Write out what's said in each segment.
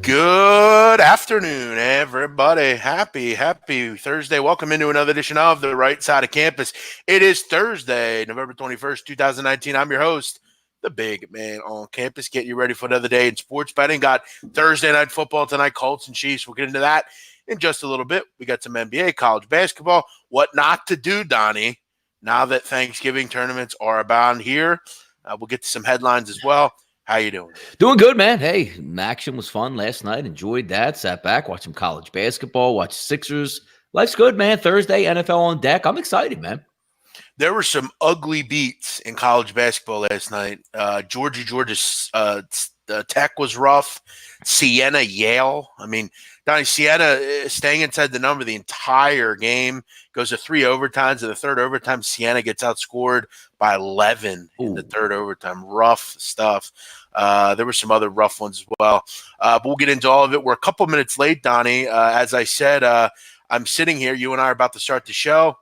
Good afternoon, everybody. Happy Thursday. Welcome into another edition of the Right Side of Campus. It is Thursday, November 21st, 2019. I'm your host, the big man on campus. Get you ready for another day in sports betting. Got Thursday night football tonight, Colts and Chiefs. We'll get into that in just a little bit. We got some NBA, college basketball, what not to do, Donnie, now that Thanksgiving tournaments are abound here. We'll get to some headlines as well. How you doing? Doing good, man. Hey, action was fun last night. Enjoyed that. Sat back, watched some college basketball, watched Sixers. Life's good, man. Thursday, NFL on deck. I'm excited, man. There were some ugly beats in college basketball last night. Georgia Tech was rough. Siena, Yale. I mean, Donnie, Siena staying inside the number the entire game, goes to 3 overtimes. In the third overtime, Siena gets outscored by 11 in the third overtime. Rough stuff. There were some other rough ones as well. But we'll get into all of it. We're a couple minutes late, Donnie. As I said, I'm sitting here. You and I are about to start the show.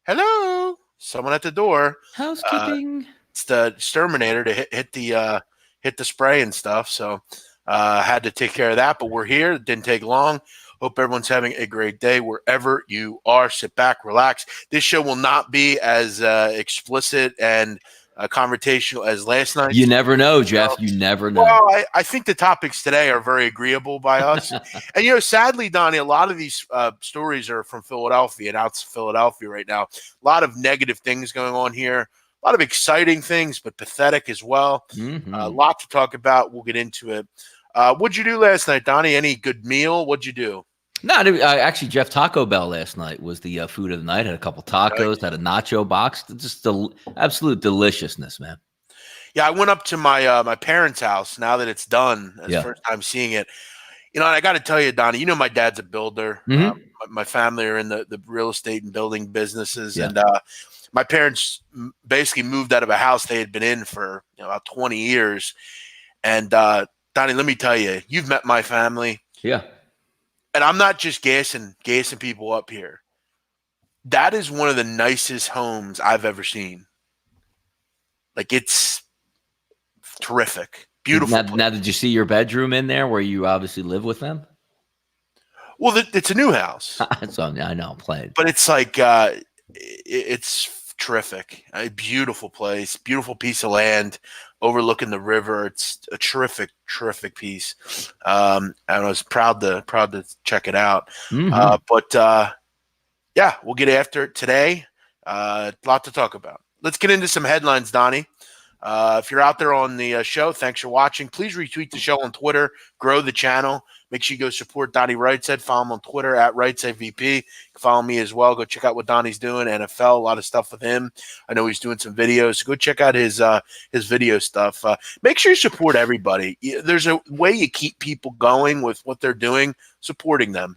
Hello, someone at the door. Housekeeping. It's the exterminator to hit the spray and stuff. So had to take care of that. But we're here. It didn't take long. Hope everyone's having a great day wherever you are. Sit back, relax. This show will not be as explicit and confrontational as last night. You never know, Jeff. You never know. Well, I think the topics today are very agreeable by us. And, sadly, Donnie, a lot of these stories are from Philadelphia and out of Philadelphia right now. A lot of negative things going on here. A lot of exciting things, but pathetic as well. A lot to talk about. We'll get into it. What'd you do last night, Donnie? Any good meal? What'd you do? No, actually, Jeff, Taco Bell last night was the food of the night. Had a couple tacos, had a nacho box. Just absolute deliciousness, man. Yeah, I went up to my parents' house now that it's done. It's the first time seeing it. And I got to tell you, Donnie, my dad's a builder. My family are in the real estate and building businesses. Yeah. And my parents basically moved out of a house they had been in for about 20 years. And Donnie, let me tell you, you've met my family. Yeah. And I'm not just gassing people up here. That is one of the nicest homes I've ever seen. Like, it's terrific. Beautiful. Now, did you see your bedroom in there where you obviously live with them? Well, it's a new house. So, I know, I'm playing. But it's like, it's terrific. A beautiful place, beautiful piece of land overlooking the river. It's a terrific piece. And I was proud to check it out. But we'll get after it today. A lot to talk about. Let's get into some headlines, Donnie. If you're out there on the show, thanks for watching. Please retweet the show on Twitter. Grow the channel. Make sure you go support Donnie Rightside. Follow him on Twitter at RightsideVP. You can follow me as well. Go check out what Donnie's doing. NFL, a lot of stuff with him. I know he's doing some videos. So go check out his video stuff. Make sure you support everybody. There's a way you keep people going with what they're doing, supporting them.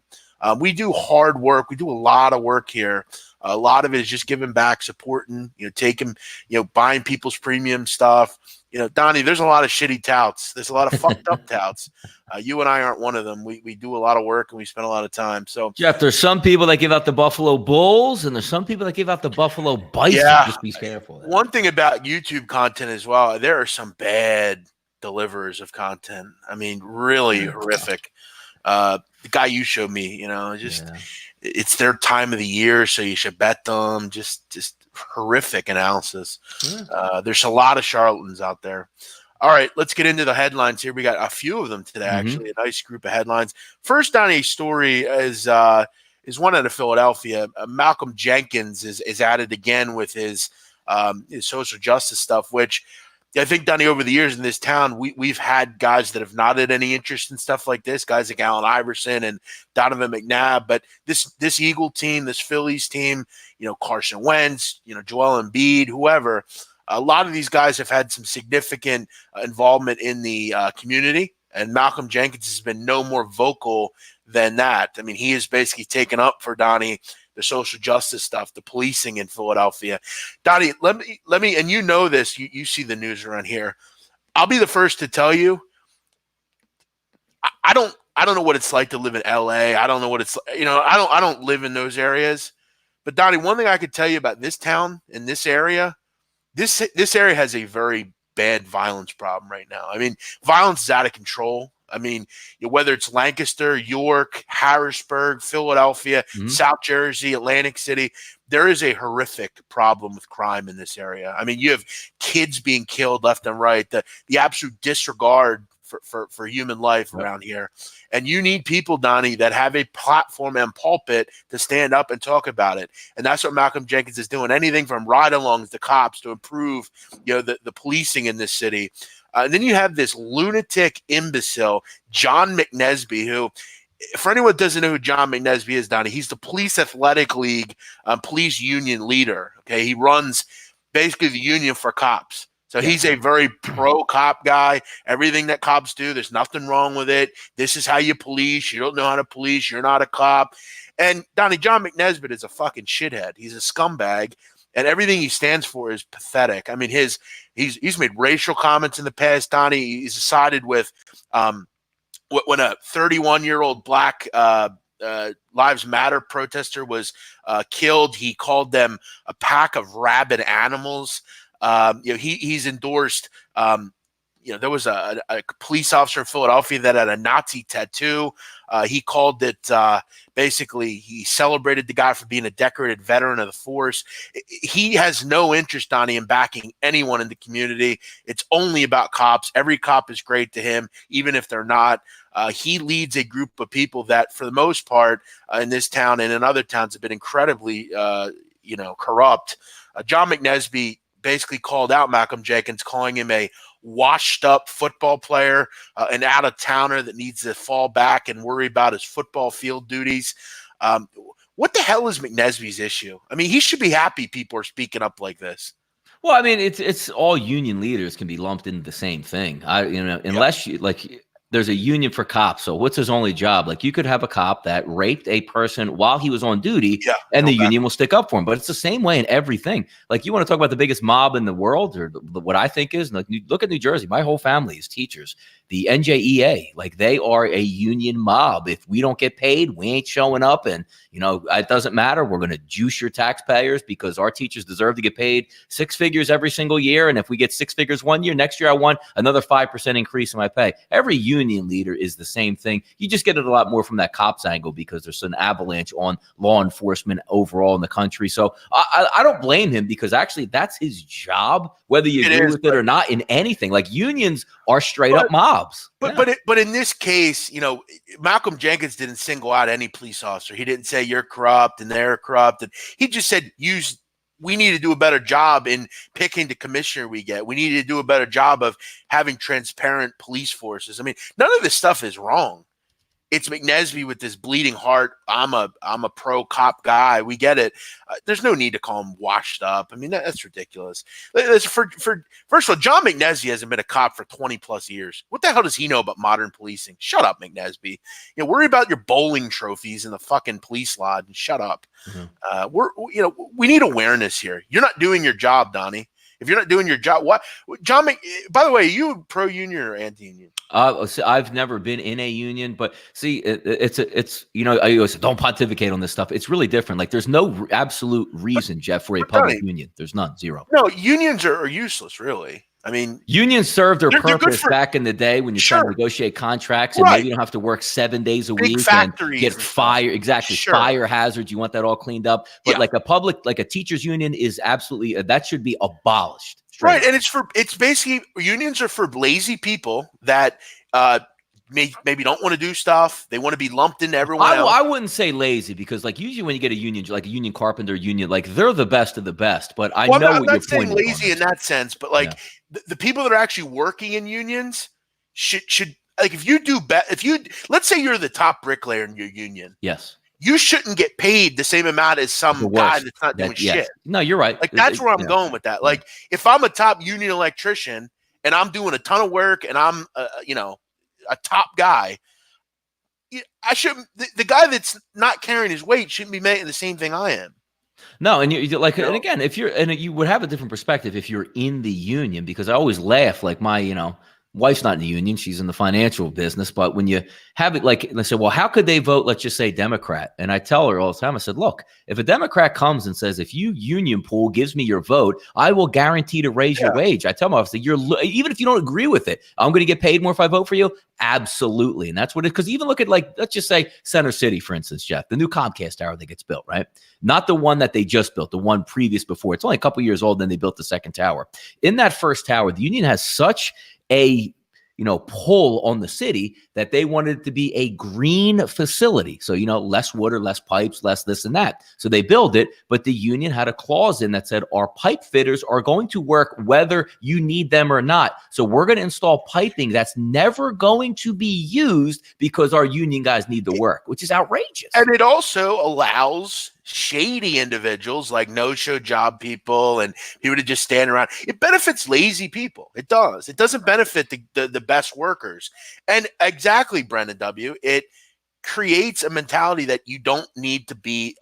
We do hard work. We do a lot of work here. A lot of it is just giving back, supporting, taking, buying people's premium stuff. Donnie, there's a lot of shitty touts. There's a lot of fucked up touts. You and I aren't one of them. We do a lot of work and we spend a lot of time. So, Jeff, there's some people that give out the Buffalo Bulls and there's some people that give out the Buffalo Bison. Yeah. Just be careful. One thing about YouTube content as well, there are some bad deliverers of content. I mean, really horrific. The guy you showed me, it's their time of the year, so you should bet them. Just horrific analysis. There's a lot of charlatans out there. All right, let's get into the headlines here. We got a few of them today, actually, a nice group of headlines. First, Donnie's story is one out of Philadelphia. Malcolm Jenkins is at it again with his social justice stuff, which I think, Donnie, over the years in this town, we've had guys that have not had any interest in stuff like this, guys like Allen Iverson and Donovan McNabb. But this Eagle team, this Phillies team, Carson Wentz, Joel Embiid, whoever, a lot of these guys have had some significant involvement in the community. And Malcolm Jenkins has been no more vocal than that. I mean, he has basically taken up for Donnie the social justice stuff, the policing in Philadelphia. Donnie, let me, and this, you see the news around here. I'll be the first to tell you, I don't know what it's like to live in LA. I don't know what it's, I don't live in those areas. But Donnie, one thing I could tell you about this town in this area, this area has a very bad violence problem right now. I mean, violence is out of control. I mean, whether it's Lancaster, York, Harrisburg, Philadelphia, South Jersey, Atlantic City, there is a horrific problem with crime in this area. I mean, you have kids being killed left and right, the absolute disregard for human life around here. And you need people, Donnie, that have a platform and pulpit to stand up and talk about it. And that's what Malcolm Jenkins is doing. Anything from ride-alongs to cops to improve, the policing in this city. And then you have this lunatic imbecile, John McNesby, who, for anyone that doesn't know who John McNesby is, Donnie, he's the Police Athletic League police union leader. Okay, he runs basically the union for cops. So he's a very pro-cop guy. Everything that cops do, there's nothing wrong with it. This is how you police. You don't know how to police. You're not a cop. And Donnie, John McNesbitt is a fucking shithead. He's a scumbag, and everything he stands for is pathetic. I mean, he's made racial comments in the past, Donnie. He's sided with when a 31-year-old black Lives Matter protester was killed. He called them a pack of rabid animals. He's endorsed, there was a police officer in Philadelphia that had a Nazi tattoo. He called it, basically, he celebrated the guy for being a decorated veteran of the force. He has no interest, Donnie, in backing anyone in the community. It's only about cops. Every cop is great to him, even if they're not. He leads a group of people that, for the most part, in this town and in other towns have been incredibly, corrupt. John McNesby basically called out Malcolm Jenkins, calling him a washed-up football player, an out-of-towner that needs to fall back and worry about his football field duties. What the hell is McNesby's issue? I mean, he should be happy people are speaking up like this. Well, I mean, it's all union leaders can be lumped into the same thing. Unless you like. There's a union for cops. So what's his only job? Like, you could have a cop that raped a person while he was on duty, and the union will stick up for him. But it's the same way in everything. Like, you want to talk about the biggest mob in the world, or what I think is, like, look at New Jersey. My whole family is teachers. The NJEA, like, they are a union mob. If we don't get paid, we ain't showing up. And, it doesn't matter. We're going to juice your taxpayers because our teachers deserve to get paid 6 figures every single year. And if we get 6 figures one year, next year I want another 5% increase in my pay. Every union leader is the same thing. You just get it a lot more from that cops angle because there's an avalanche on law enforcement overall in the country. So I don't blame him, because actually that's his job, whether you agree with it or not, in anything. Like, unions are straight up mobs. But in this case, Malcolm Jenkins didn't single out any police officer. He didn't say you're corrupt and they're corrupt. And he just said, we need to do a better job in picking the commissioner we get. We need to do a better job of having transparent police forces. I mean, none of this stuff is wrong. It's McNesby with this bleeding heart. I'm a pro cop guy. We get it. There's no need to call him washed up. I mean, that's ridiculous. First of all, John McNesby hasn't been a cop for 20 plus years. What the hell does he know about modern policing? Shut up, McNesby. Worry about your bowling trophies in the fucking police lodge and shut up. We need awareness here. You're not doing your job, Donnie. If you're not doing your job, what? By the way, are you pro union or anti union? I've never been in a union, but see, it's I always say, don't pontificate on this stuff. It's really different. Like, there's no absolute reason, Jeff, for a public union. There's none, zero. No, unions are useless, really. I mean, unions serve their purpose back in the day when you're trying to negotiate contracts, and maybe you don't have to work 7 days a week and get fired. Exactly. Sure. Fire hazards. You want that all cleaned up. But like a teachers union is absolutely, that should be abolished. Right. And it's basically, unions are for lazy people that maybe don't want to do stuff. They want to be lumped into everyone else. I wouldn't say lazy, because like usually when you get a union, like a union carpenter union, like they're the best of the best. But I'm not saying lazy in that sense, but like the people that are actually working in unions should like, if you do let's say you're the top bricklayer in your union. Yes. You shouldn't get paid the same amount as some guy that's not doing shit. No, you're right. Like, that's where I'm going with that. Like, if I'm a top union electrician and I'm doing a ton of work and I'm, a top guy, I shouldn't. The guy that's not carrying his weight shouldn't be making the same thing I am. No, and you like, and again, you would have a different perspective if you're in the union, because I always laugh, like my Wife's not in the union. She's in the financial business. But when you have it like, and I said, well, how could they vote, let's just say Democrat? And I tell her all the time, I said, look, if a Democrat comes and says, if you union pool gives me your vote, I will guarantee to raise your wage. I tell my office, even if you don't agree with it, I'm going to get paid more if I vote for you. Absolutely. And that's what it, because even look at like, let's just say Center City, for instance, Jeff, the new Comcast tower that gets built, right? Not the one that they just built, the one previous before. It's only a couple years old, then they built the second tower. In that first tower, the union has such a pull on the city that they wanted it to be a green facility. So, less water, less pipes, less this and that. So they build it, but the union had a clause in that said our pipe fitters are going to work whether you need them or not. So we're going to install piping that's never going to be used because our union guys need the work, which is outrageous. And it also allows shady individuals like no-show job people and people to just stand around. It benefits lazy people. It does. It doesn't benefit the best workers. And exactly, Brendan W., it creates a mentality that you don't need to be,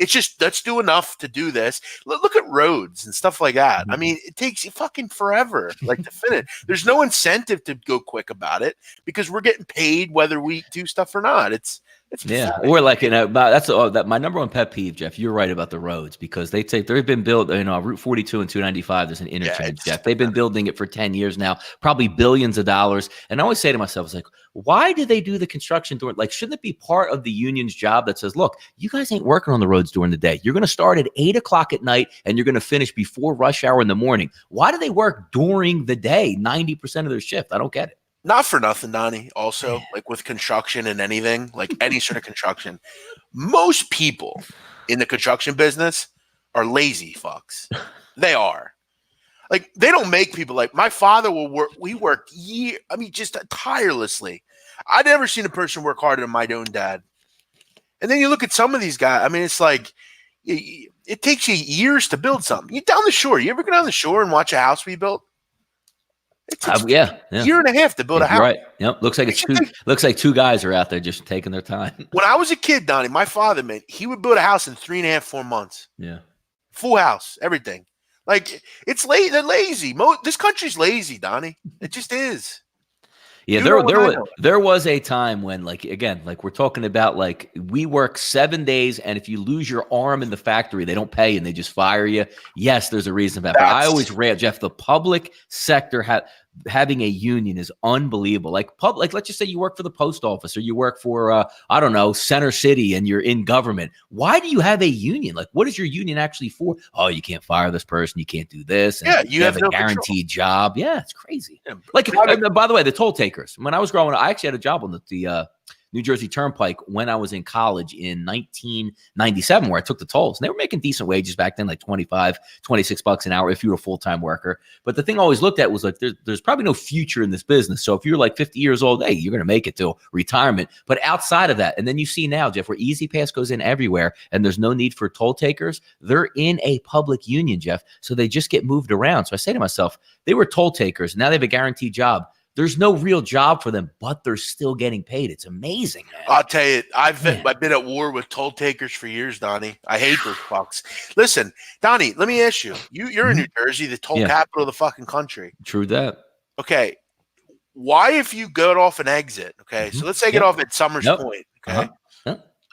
it's just, let's do enough to do this. Look at roads and stuff like that. I mean, it takes you fucking forever, like to finish. There's no incentive to go quick about it because we're getting paid whether we do stuff or not. It's pathetic. Or like that's my number one pet peeve, Jeff. You're right about the roads because they've been built. Route 42 and 295. There's an interchange, Jeff. They've been building it for 10 years now, probably billions of dollars. And I always say to myself, it's like, why do they do the construction during? Like, shouldn't it be part of the union's job that says, look, you guys ain't working on the roads during the day. You're going to start at 8:00 at night and you're going to finish before rush hour in the morning. Why do they work during the day? 90% of their shift. I don't get it. Not for nothing, Donnie. Also, like with construction and anything, like any sort of construction, most people in the construction business are lazy fucks. They are. Like, they don't make people like my father will work. We worked just tirelessly. I'd never seen a person work harder than my own dad. And then you look at some of these guys. I mean, it's like it takes you years to build something. You down the shore. You ever go down the shore and watch a house we built? It's a year and a half to build a house. Right. Yep. Looks like two guys are out there just taking their time. When I was a kid, Donnie, my father, man, he would build a house in 3.5, 4 months. Yeah. Full house, everything. Like, it's late. They're lazy. This country's lazy, Donnie. It just is. Yeah, there was a time when, like, again, like we're talking about, like, we work 7 days, and if you lose your arm in the factory, they don't pay and they just fire you. Yes, there's a reason for that. But I always rant, Jeff, the public sector having a union is unbelievable. Like, let's just say you work for the post office or you work for, Center City and you're in government. Why do you have a union? Like, what is your union actually for? Oh, you can't fire this person. You can't do this. And you have a guaranteed job. Yeah, it's crazy. Yeah. Like, by the way, the toll takers. When I was growing up, I actually had a job on the New Jersey Turnpike when I was in college in 1997, where I took the tolls. And they were making decent wages back then, like $25, $26 an hour if you were a full-time worker. But the thing I always looked at was like, there's probably no future in this business. So if you're like 50 years old, hey, you're going to make it to retirement. But outside of that, and then you see now, Jeff, where Easy Pass goes in everywhere and there's no need for toll takers, they're in a public union, Jeff. So they just get moved around. So I say to myself, they were toll takers. Now they have a guaranteed job. There's no real job for them, but they're still getting paid. It's amazing, man. I'll tell you, I've been at war with toll takers for years, Donnie. I hate those fucks. Listen, Donnie, let me ask you. You're in New Jersey, the toll capital of the fucking country. True that. Okay. Why, if you get off an exit, okay? So let's say I get off at Summers Point, okay?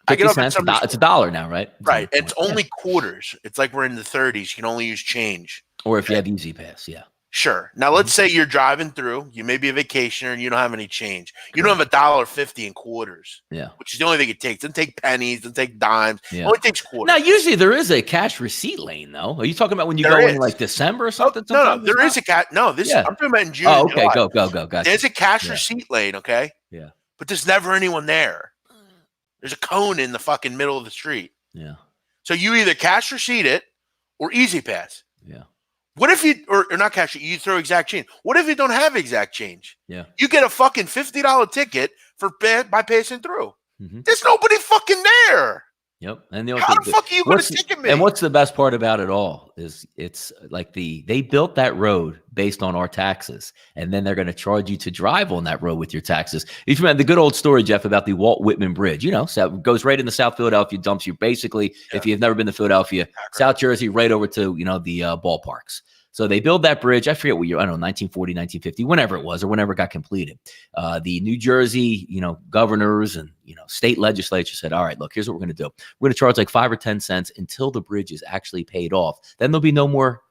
I get off at Summers Point. It's $1 now, right? Right. It's only quarters. It's like we're in the 30s. You can only use change. Or if you have Easy Pass, yeah. Sure. Now let's say you're driving through. You may be a vacationer and you don't have any change. You don't have $1.50 in quarters. Yeah. Which is the only thing it takes. It doesn't take pennies. It doesn't take dimes. Yeah. It only takes quarters. Now usually there is a cash receipt lane though. Are you talking about when you go in like December or something? No, there is a cash. No, I'm talking about in June. Oh, okay. Go. Gotcha. There's a cash receipt lane. Okay. Yeah. But there's never anyone there. There's a cone in the fucking middle of the street. Yeah. So you either cash receipt it or Easy Pass. Yeah. What if you, or not cash, you throw exact change? What if you don't have exact change? Yeah. You get a fucking $50 ticket by passing through. There's nobody fucking there. Yep. And how the fuck are you going to ticket me? And what's the best part about it all is it's like they built that road based on our taxes, and then they're going to charge you to drive on that road with your taxes. If you remember the good old story, Jeff, about the Walt Whitman Bridge, so it goes right into South Philadelphia, dumps you basically, if you've never been to Philadelphia, South Jersey, right over to, the ballparks. So they build that bridge. I forget what year. I don't know, 1940, 1950, whenever it was or whenever it got completed. The New Jersey, governors and, state legislature said, all right, look, here's what we're going to do. We're going to charge like 5 or 10 cents until the bridge is actually paid off. Then there'll be no more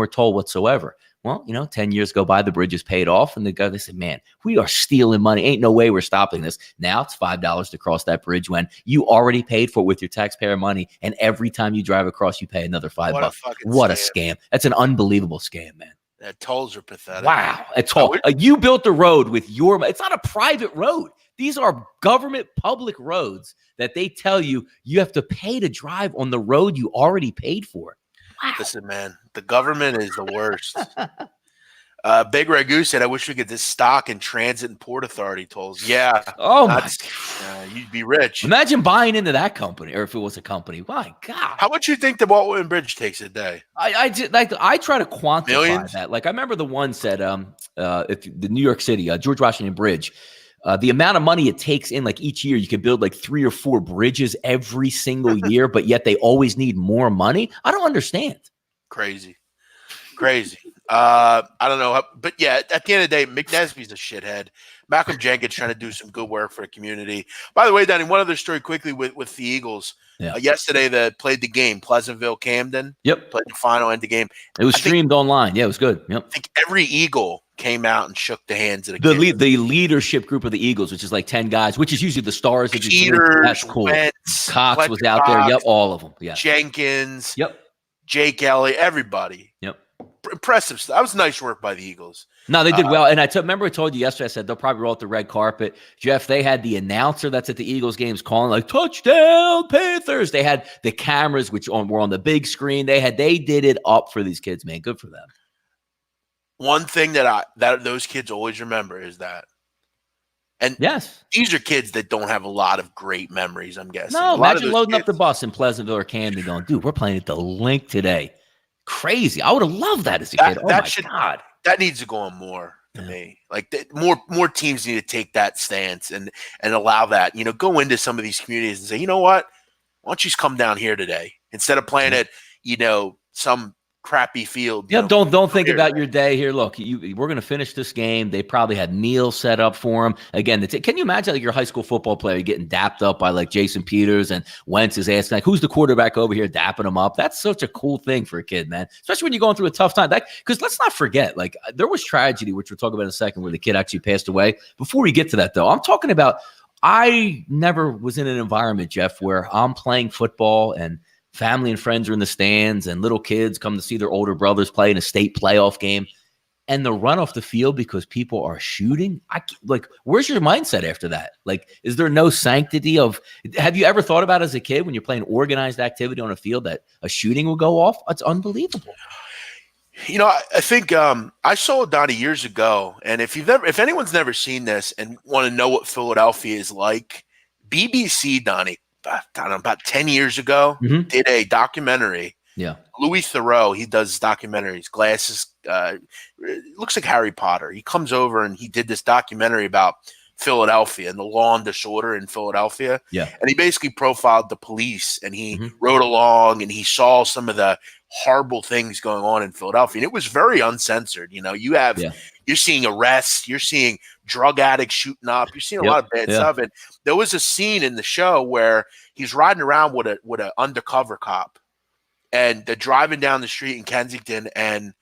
toll whatsoever. Well, 10 years go by, the bridge is paid off, and they said, man, we are stealing money. Ain't no way we're stopping this. Now it's $5 to cross that bridge when you already paid for it with your taxpayer money, and every time you drive across, you pay another $5. What a scam. That's an unbelievable scam, man. That tolls are pathetic. Wow. You built the road with your money. It's not a private road. These are government public roads that they tell you have to pay to drive on the road you already paid for. Wow. Listen, man, the government is the worst. Big Ragu said, I wish we could just stock in transit and port authority tolls. Yeah. Oh, my God. You'd be rich. Imagine buying into that company, or if it was a company. My God. How much you think the Walton Bridge takes a day? I try to quantify Millions? That. Like, I remember the one said, if the New York City, George Washington Bridge, the amount of money it takes in like each year, you can build like 3 or 4 bridges every single year, but yet they always need more money. I don't understand. Crazy. I don't know. But yeah, at the end of the day, McNesby's a shithead. Malcolm Jenkins trying to do some good work for the community. By the way, Donnie, one other story quickly with the Eagles. Yeah. Yesterday, they played the game, Pleasantville-Camden. Yep. Played the final end of the game. It was streamed online. Yeah, it was good. Yep. I think every Eagle came out and shook the hands of the leadership group of the Eagles, which is like 10 guys, which is usually the stars of the group. That's cool. Wentz, Cox was out there. Yep, all of them. Yeah. Jenkins. Yep. Jake Elliott, everybody. Yep. Impressive stuff. That was nice work by the Eagles. No, they did well. And remember I told you yesterday, I said they'll probably roll out the red carpet. Jeff, they had the announcer that's at the Eagles games calling like touchdown Panthers. They had the cameras, which were on the big screen. They did it up for these kids, man. Good for them. One thing that those kids always remember is that. And yes, these are kids that don't have a lot of great memories, I'm guessing. No, imagine loading up the bus in Pleasantville or Camden going, dude, we're playing at the Link today. Crazy. I would have loved that as a kid. God. That needs to go on more to me. Like more teams need to take that stance and allow that, go into some of these communities and say, you know what? Why don't you just come down here today instead of playing at, some crappy field. Yeah, don't think about your day here. Look, we're going to finish this game. They probably had meals set up for them. Again, can you imagine like your high school football player getting dapped up by like Jason Peters and Wentz is asking like, who's the quarterback over here dapping him up? That's such a cool thing for a kid, man. Especially when you're going through a tough time. Because let's not forget, like there was tragedy, which we'll talk about in a second, where the kid actually passed away. Before we get to that, though, I'm talking about I never was in an environment, Jeff, where I'm playing football and family and friends are in the stands and little kids come to see their older brothers play in a state playoff game and the run off the field because people are shooting. Where's your mindset after that? Like, is there no sanctity have you ever thought about as a kid when you're playing organized activity on a field that a shooting will go off? It's unbelievable. I think I saw Donnie years ago. And if anyone's never seen this and want to know what Philadelphia is like, BBC, Donnie, about 10 years ago, did a documentary. Yeah. Louis Theroux, he does documentaries, glasses, looks like Harry Potter. He comes over and he did this documentary about Philadelphia and the law and disorder in Philadelphia. Yeah. And he basically profiled the police and he rode along and he saw some of the horrible things going on in Philadelphia. And it was very uncensored. You're seeing arrests, you're seeing drug addicts shooting up, you're seeing a lot of bad stuff. And there was a scene in the show where he's riding around with an undercover cop and they're driving down the street in Kensington and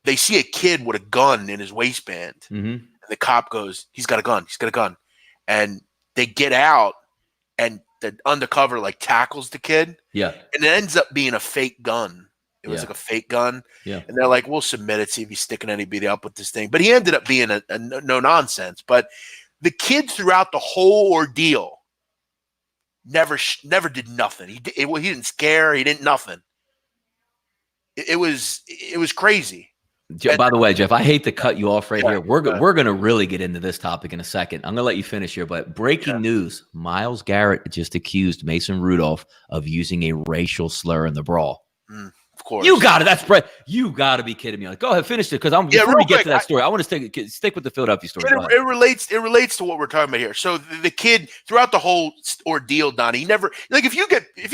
they see a kid with a gun in his waistband. And the cop goes, he's got a gun. And they get out and the undercover tackles the kid. Yeah. And it ends up being a fake gun. It was like a fake gun. Yeah. And they're like, we'll submit it, see if he's sticking anybody up with this thing. But he ended up being a no nonsense. But the kid throughout the whole ordeal never did nothing. He didn't scare. He didn't nothing. It was crazy. By the way, Jeff, I hate to cut you off right here. We're going to really get into this topic in a second. I'm going to let you finish here, but breaking news, Myles Garrett just accused Mason Rudolph of using a racial slur in the brawl. Of course. You got it. You got to be kidding me. Go ahead, finish it, because before we get to that story, I want to stick with the Philadelphia story. It relates to what we're talking about here. So the kid throughout the whole ordeal, Donnie, he never if you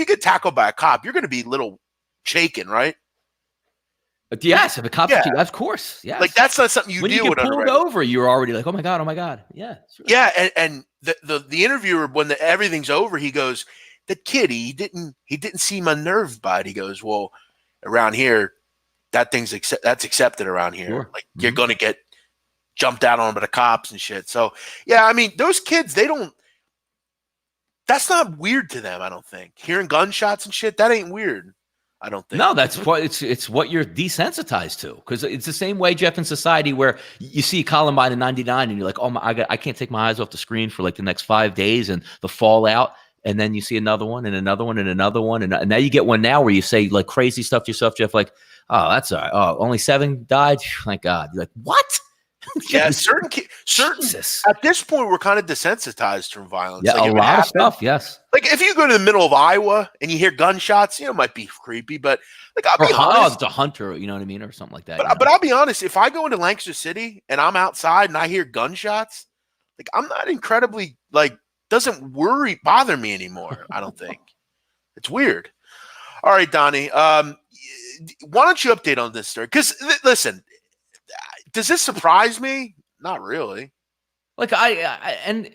get tackled by a cop, you're going to be a little shaken, right? Yes, if a cop's of course. Yes. Like that's not something you when deal you with. When you get pulled over, you're already like, oh my god. Yeah. Sure. Yeah, and the interviewer, when everything's over, he goes, the kid, he didn't seem unnerved by it. He goes, well, around here, that's accepted around here. Sure. Like you're gonna get jumped out on by the cops and shit. So yeah, I mean, those kids, that's not weird to them, I don't think. Hearing gunshots and shit, that ain't weird. I don't think. No, that's what it's what you're desensitized to, because it's the same way, Jeff, in society where you see Columbine in '99 and you're like, oh my, I can't take my eyes off the screen for like the next 5 days and the fallout, and then you see another one and another one and another one, and now you get one now where you say like crazy stuff to yourself, Jeff, like, oh, that's all right. Oh, only 7 died. Thank God. You're like, what? Yeah, certain at this point we're kind of desensitized from violence. Yeah, like a lot of stuff. Yes, like if you go to the middle of Iowa and you hear gunshots, it might be creepy, but like I'll be honest, it's a hunter, you know what I mean, or something like that. But I'll be honest, if I go into Lancaster City and I'm outside and I hear gunshots, like I'm not incredibly doesn't bother me anymore. I don't think it's weird. All right, Donnie, why don't you update on this story? Because listen. Does this surprise me? Not really. Like and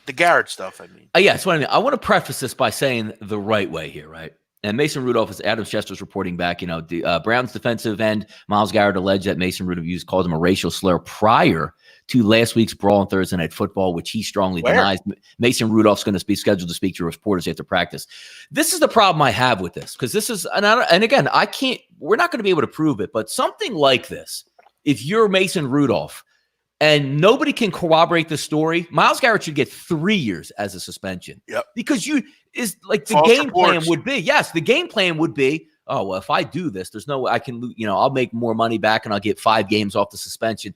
the Garrett stuff, I mean. Yeah, that's what I mean. I want to preface this by saying the right way here, right? And Mason Rudolph, as Adam Chester's reporting back, the Browns defensive end, Myles Garrett, alleged that Mason Rudolph called him a racial slur prior to last week's brawl on Thursday Night Football, which he strongly denies. Mason Rudolph's going to be scheduled to speak to reporters after practice. This is the problem I have with this, because this is, and again, we're not going to be able to prove it, but something like this, if you're Mason Rudolph and nobody can corroborate the story, Myles Garrett should get 3 years as a suspension. Yep. Because the False game reports. plan would be, the game plan would be, oh, well, if I do this, there's no way I can, I'll make more money back and I'll get 5 games off the suspension.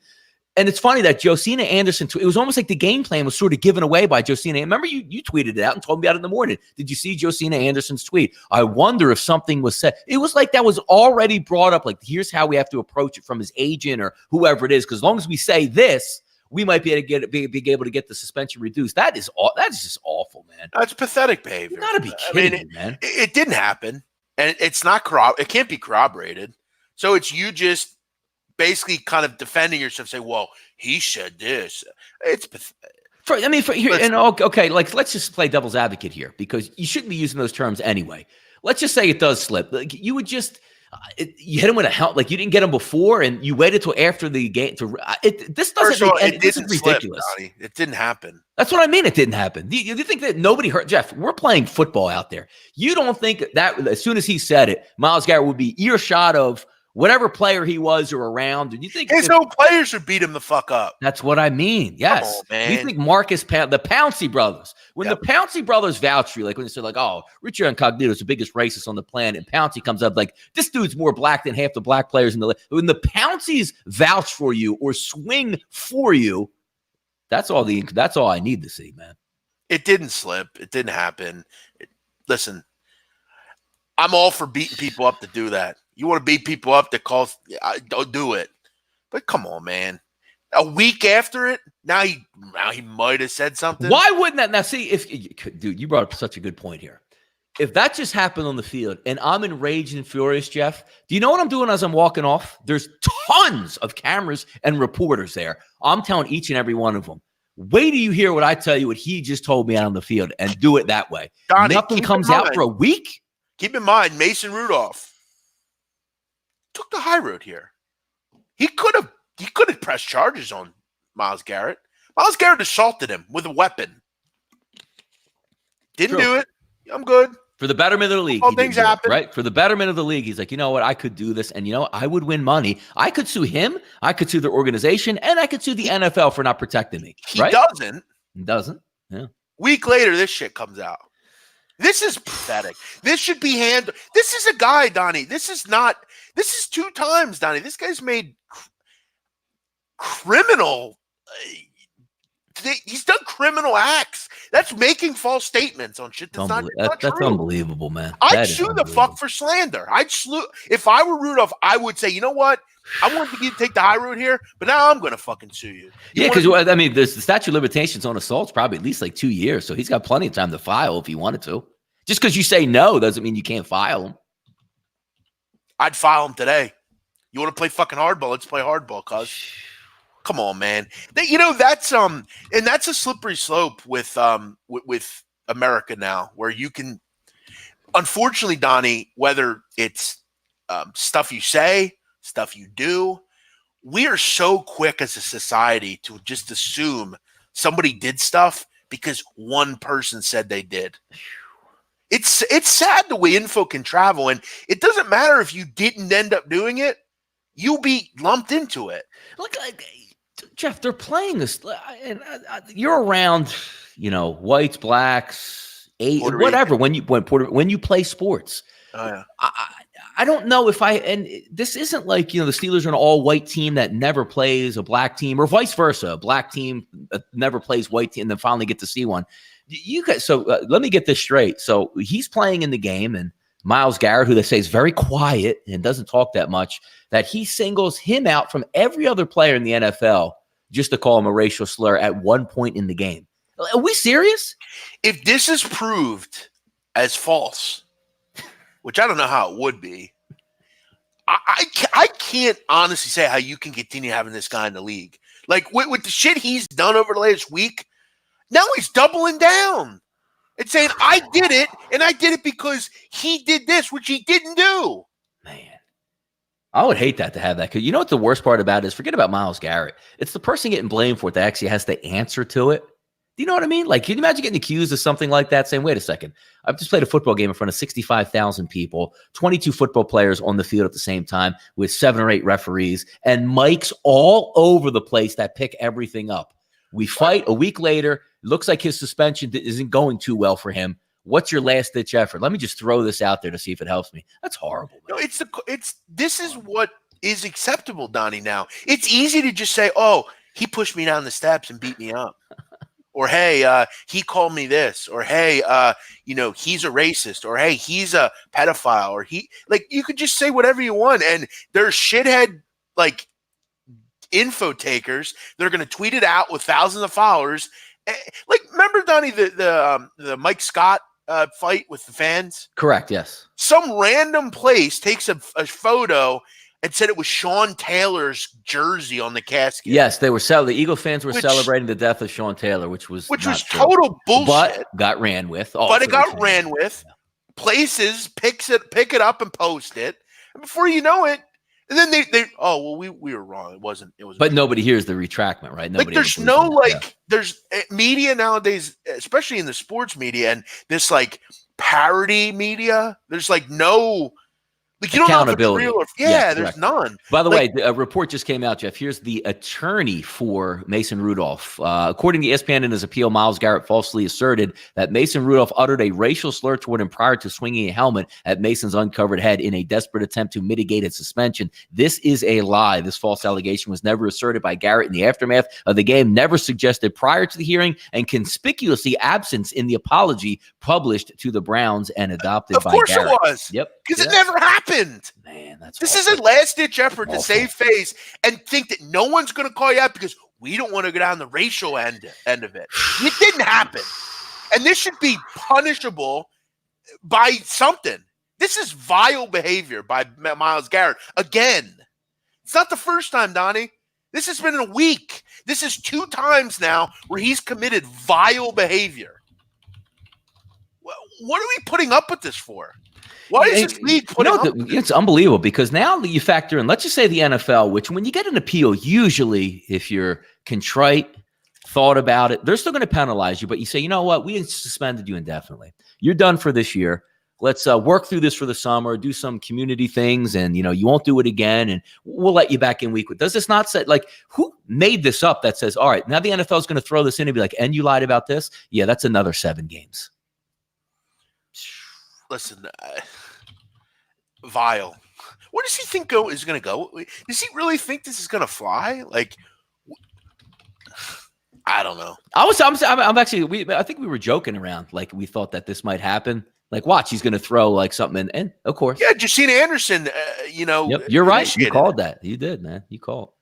And it's funny that Josina Anderson, it was almost like the game plan was sort of given away by Josina. Remember, you tweeted it out and told me about it in the morning. Did you see Josina Anderson's tweet? I wonder if something was said. It was like that was already brought up, like, here's how we have to approach it from his agent or whoever it is, because as long as we say this, we might be able to get the suspension reduced. That is just awful, man. That's pathetic behavior. You gotta be kidding me, man. It didn't happen, and it's not it can't be corroborated. So it's you just basically kind of defending yourself, say, well, he said this. It's pathetic. Okay, like, let's just play devil's advocate here, because you shouldn't be using those terms anyway. Let's just say it does slip. Like, you would just you hit him with a help, like you didn't get him before, and you waited till after the game to. This doesn't. This is ridiculous. Slip, it didn't happen. That's what I mean. It didn't happen. Do you think that nobody heard Jeff? We're playing football out there. You don't think that as soon as he said it, Myles Garrett would be earshot of whatever player he was or around? And you think his own players should beat him the fuck up? That's what I mean. Yes. Come on, man. You think the Pouncey brothers, when the Pouncey brothers vouch for you, like when they say like, oh, Richard Incognito is the biggest racist on the planet, and Pouncey comes up like, this dude's more black than half the black players in the league. When the Pounceys vouch for you or swing for you, that's all I need to see, man. It didn't slip. It didn't happen. Listen, I'm all for beating people up to do that. You want to beat people up that don't do it. But come on, man. A week after it, now he might have said something. Why wouldn't that? Now, see, dude, you brought up such a good point here. If that just happened on the field and I'm enraged and furious, Jeff, do you know what I'm doing as I'm walking off? There's tons of cameras and reporters there. I'm telling each and every one of them, wait till you hear what I tell you, what he just told me out on the field, and do it that way. Donnie, nothing comes out for a week. Keep in mind, Mason Rudolph took the high road here. He could have pressed charges on Myles Garrett. Myles Garrett assaulted him with a weapon. Didn't do it. I'm good. For the betterment of the league. All things happen. Right? For the betterment of the league. He's like, you know what? I could do this, and I would win money. I could sue him. I could sue the organization, and I could sue the NFL for not protecting me. He doesn't. He doesn't. Yeah. Week later, this shit comes out. This is pathetic. This should be handled. This is a guy, Donnie. This is 2 times, Donnie. This guy's made criminal. He's done criminal acts. That's making false statements on shit that's not true. That's unbelievable, man. I'd sue the fuck for slander. If I were Rudolph, I would say, you know what? I wanted to take the high road here, but now I'm going to fucking sue you. Because the statute of limitations on assault's probably at least like 2 years, so he's got plenty of time to file if he wanted to. Just because you say no doesn't mean you can't file him. I'd file him today. You want to play fucking hardball? Let's play hardball, cuz. Come on, man. That's and that's a slippery slope with America now, where you can, unfortunately, Donnie, whether it's stuff you say, stuff you do, we are so quick as a society to just assume somebody did stuff because one person said they did. It's sad the way info can travel, and it doesn't matter if you didn't end up doing it, you'll be lumped into it. Look, Jeff, they're playing this, and you're around, whites, blacks, whatever. When you play sports, oh yeah. I don't know if and this isn't like, the Steelers are an all-white team that never plays a black team, or vice versa, a black team that never plays white team and then finally get to see one. You guys, so let me get this straight. So he's playing in the game, and Myles Garrett, who they say is very quiet and doesn't talk that much, that he singles him out from every other player in the NFL just to call him a racial slur at one point in the game. Are we serious? If this is proved as false, which I don't know how it would be, I can't honestly say how you can continue having this guy in the league. Like, with the shit he's done over the last week, now he's doubling down and saying, I did it, and I did it because he did this, which he didn't do. Man, I would hate that to have that. Because you know what the worst part about it is? Forget about Myles Garrett. It's the person getting blamed for it that actually has to answer to it. Do you know what I mean? Like, can you imagine getting accused of something like that, saying, wait a second, I've just played a football game in front of 65,000 people, 22 football players on the field at the same time with 7 or 8 referees and mics all over the place that pick everything up. We fight a week later. Looks like his suspension isn't going too well for him. What's your last-ditch effort? Let me just throw this out there to see if it helps me. That's horrible, man. No, this is what is acceptable, Donnie, now. It's easy to just say, oh, he pushed me down the steps and beat me up. Or, hey, he called me this. Or, hey, he's a racist. Or, hey, he's a pedophile. Or you could just say whatever you want. And there's shithead, info takers. They're going to tweet it out with thousands of followers. Remember, Donnie, the Mike Scott fight with the fans? Correct, yes. Some random place takes a photo and said it was Sean Taylor's jersey on the casket. Yes, they were the Eagle fans were celebrating the death of Sean Taylor, which was total bullshit. But got ran with. But it got ran with. Places pick it up and post it. And before you know it, and then we were wrong. It wasn't. But nobody hears the retractment, right? Nobody there's media nowadays, especially in the sports media and this parody media. There's no. You don't know if it's real or there's correct. None. By the way, a report just came out, Jeff. Here's the attorney for Mason Rudolph. According to ESPN in his appeal, Myles Garrett falsely asserted that Mason Rudolph uttered a racial slur toward him prior to swinging a helmet at Mason's uncovered head in a desperate attempt to mitigate its suspension. This is a lie. This false allegation was never asserted by Garrett in the aftermath of the game, never suggested prior to the hearing, and conspicuously absent in the apology published to the Browns and adopted by Garrett. Of course it was. Yep. Because it never happened. Man, this is a last-ditch effort to save face and think that no one's going to call you out because we don't want to go down the racial end of it. It didn't happen. And this should be punishable by something. This is vile behavior by Myles Garrett. Again, it's not the first time, Donnie. This has been a week. This is 2 times now where he's committed vile behavior. What are we putting up with this for? Why is this league putting up? It's unbelievable because now you factor in, let's just say the NFL, which when you get an appeal, usually if you're contrite, thought about it, they're still going to penalize you. But you say, you know what? We suspended you indefinitely. You're done for this year. Let's work through this for the summer, do some community things, and you won't do it again, and we'll let you back in week. Does this not say, who made this up that says, all right, now the NFL is going to throw this in and be like, and you lied about this? Yeah, that's another 7 games. Listen, vile. Where does he think is going to go? Does he really think this is going to fly? I don't know. I'm actually. I think we were joking around. We thought that this might happen. Watch, he's going to throw something, and of course, yeah. Jacina Anderson. Yep, you're right. You called that. You did, man. You called.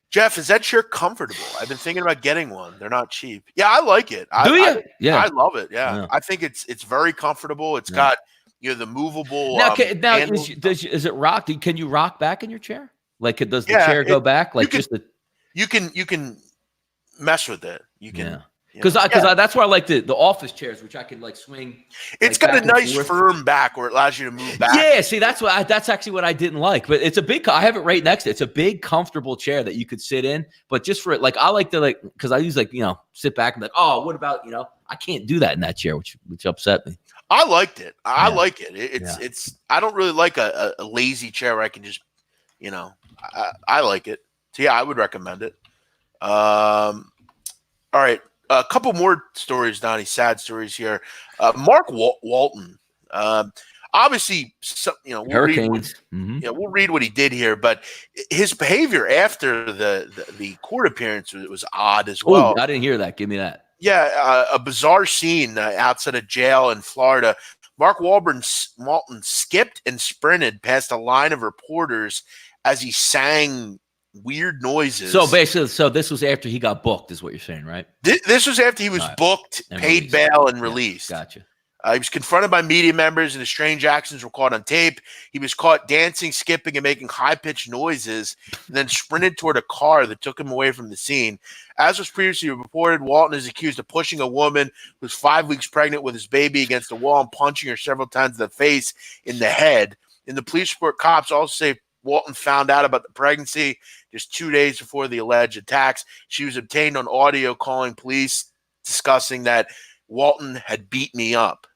Jeff, is that shirt comfortable? I've been thinking about getting one. They're not cheap. Yeah, I like it. Do you? Yeah, I love it. Yeah, I think it's very comfortable. It's got the movable Now, handles. is it rock? Can you rock back in your chair? Like, does the Yeah, chair go back? Like, you can mess with it. You can. Because that's where I like the office chairs, which I can like swing. It's got a nice firm back where it allows you to move back. Yeah, see, that's actually what I didn't like. But it's a big. I have it right next to it. It's a big, comfortable chair that you could sit in. But just for it, like I like to because I use sit back and oh, what about I can't do that in that chair, which upset me. I liked it. I like it. It's. I don't really like a lazy chair where I can just, I like it. So yeah, I would recommend it. All right. A couple more stories, Donnie. Sad stories here. Mark Walton. Obviously, Hurricanes. We'll read what he did here, but his behavior after the court appearance was odd as well. Ooh, I didn't hear that. Give me that. Yeah, a bizarre scene outside a jail in Florida. Mark Walton skipped and sprinted past a line of reporters as he sang weird noises. So basically, this was after he got booked, is what you're saying, right? This was after he was booked, paid bail, and released. Gotcha. He was confronted by media members, and his strange actions were caught on tape. He was caught dancing, skipping, and making high-pitched noises, and then sprinted toward a car that took him away from the scene. As was previously reported, Walton is accused of pushing a woman who's 5 weeks pregnant with his baby against a wall and punching her several times in the face, in the head. In the police report, cops also say Walton found out about the pregnancy just 2 days before the alleged attacks. She was obtained on audio calling police discussing that Walton had beat me up.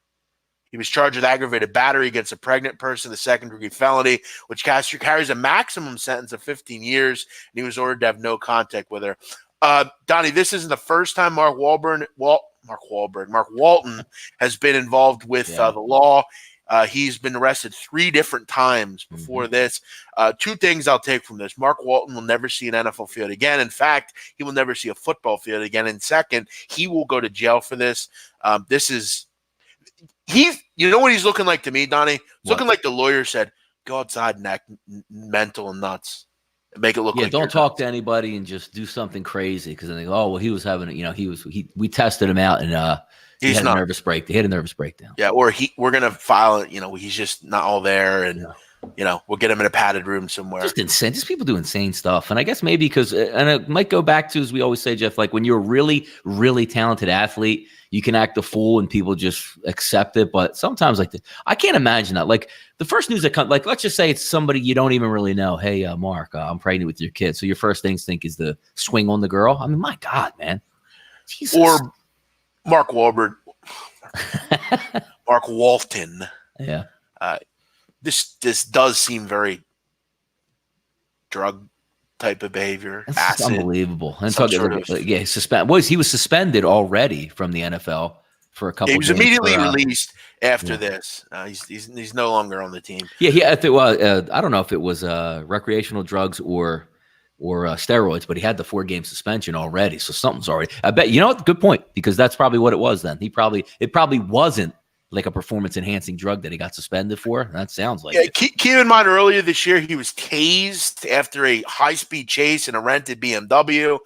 He was charged with aggravated battery against a pregnant person, the second-degree felony, which carries a maximum sentence of 15 years, and he was ordered to have no contact with her. Donnie, this isn't the first time Mark Walton has been involved with the law. He's been arrested 3 different times before this. 2 things I'll take from this. Mark Walton will never see an NFL field again. In fact, he will never see a football field again. And second, he will go to jail for this. You know what he's looking like to me, Donnie? He's looking like the lawyer said, go outside and act mental and nuts. And make it look like don't talk to anybody and just do something crazy because then they go, oh, well, he was having, we tested him out and he had a nervous breakdown. He had a nervous breakdown. Yeah, or we're gonna file it. He's just not all there, and we'll get him in a padded room somewhere. Just insane. Just people do insane stuff, and I guess maybe because, and it might go back to, as we always say, Jeff, like when you're a really, really talented athlete, you can act a fool and people just accept it. But sometimes, I can't imagine that. Like the first news that comes, like let's just say it's somebody you don't even really know. Hey, Mark, I'm pregnant with your kid. So your first instinct is to swing on the girl. I mean, my God, man. Jesus. Or Mark Wahlberg. Mark Walton. Yeah. This does seem very drug type of behavior. That's unbelievable. And he was suspended already from the NFL for a couple. He was immediately released after this. He's no longer on the team. Yeah. I don't know if it was recreational drugs or steroids, but he had the 4-game suspension already. So something's already. I bet good point, because that's probably what it was. Then it probably wasn't like a performance enhancing drug that he got suspended for. That sounds like it. Keep in mind, earlier this year he was tased after a high-speed chase in a rented BMW.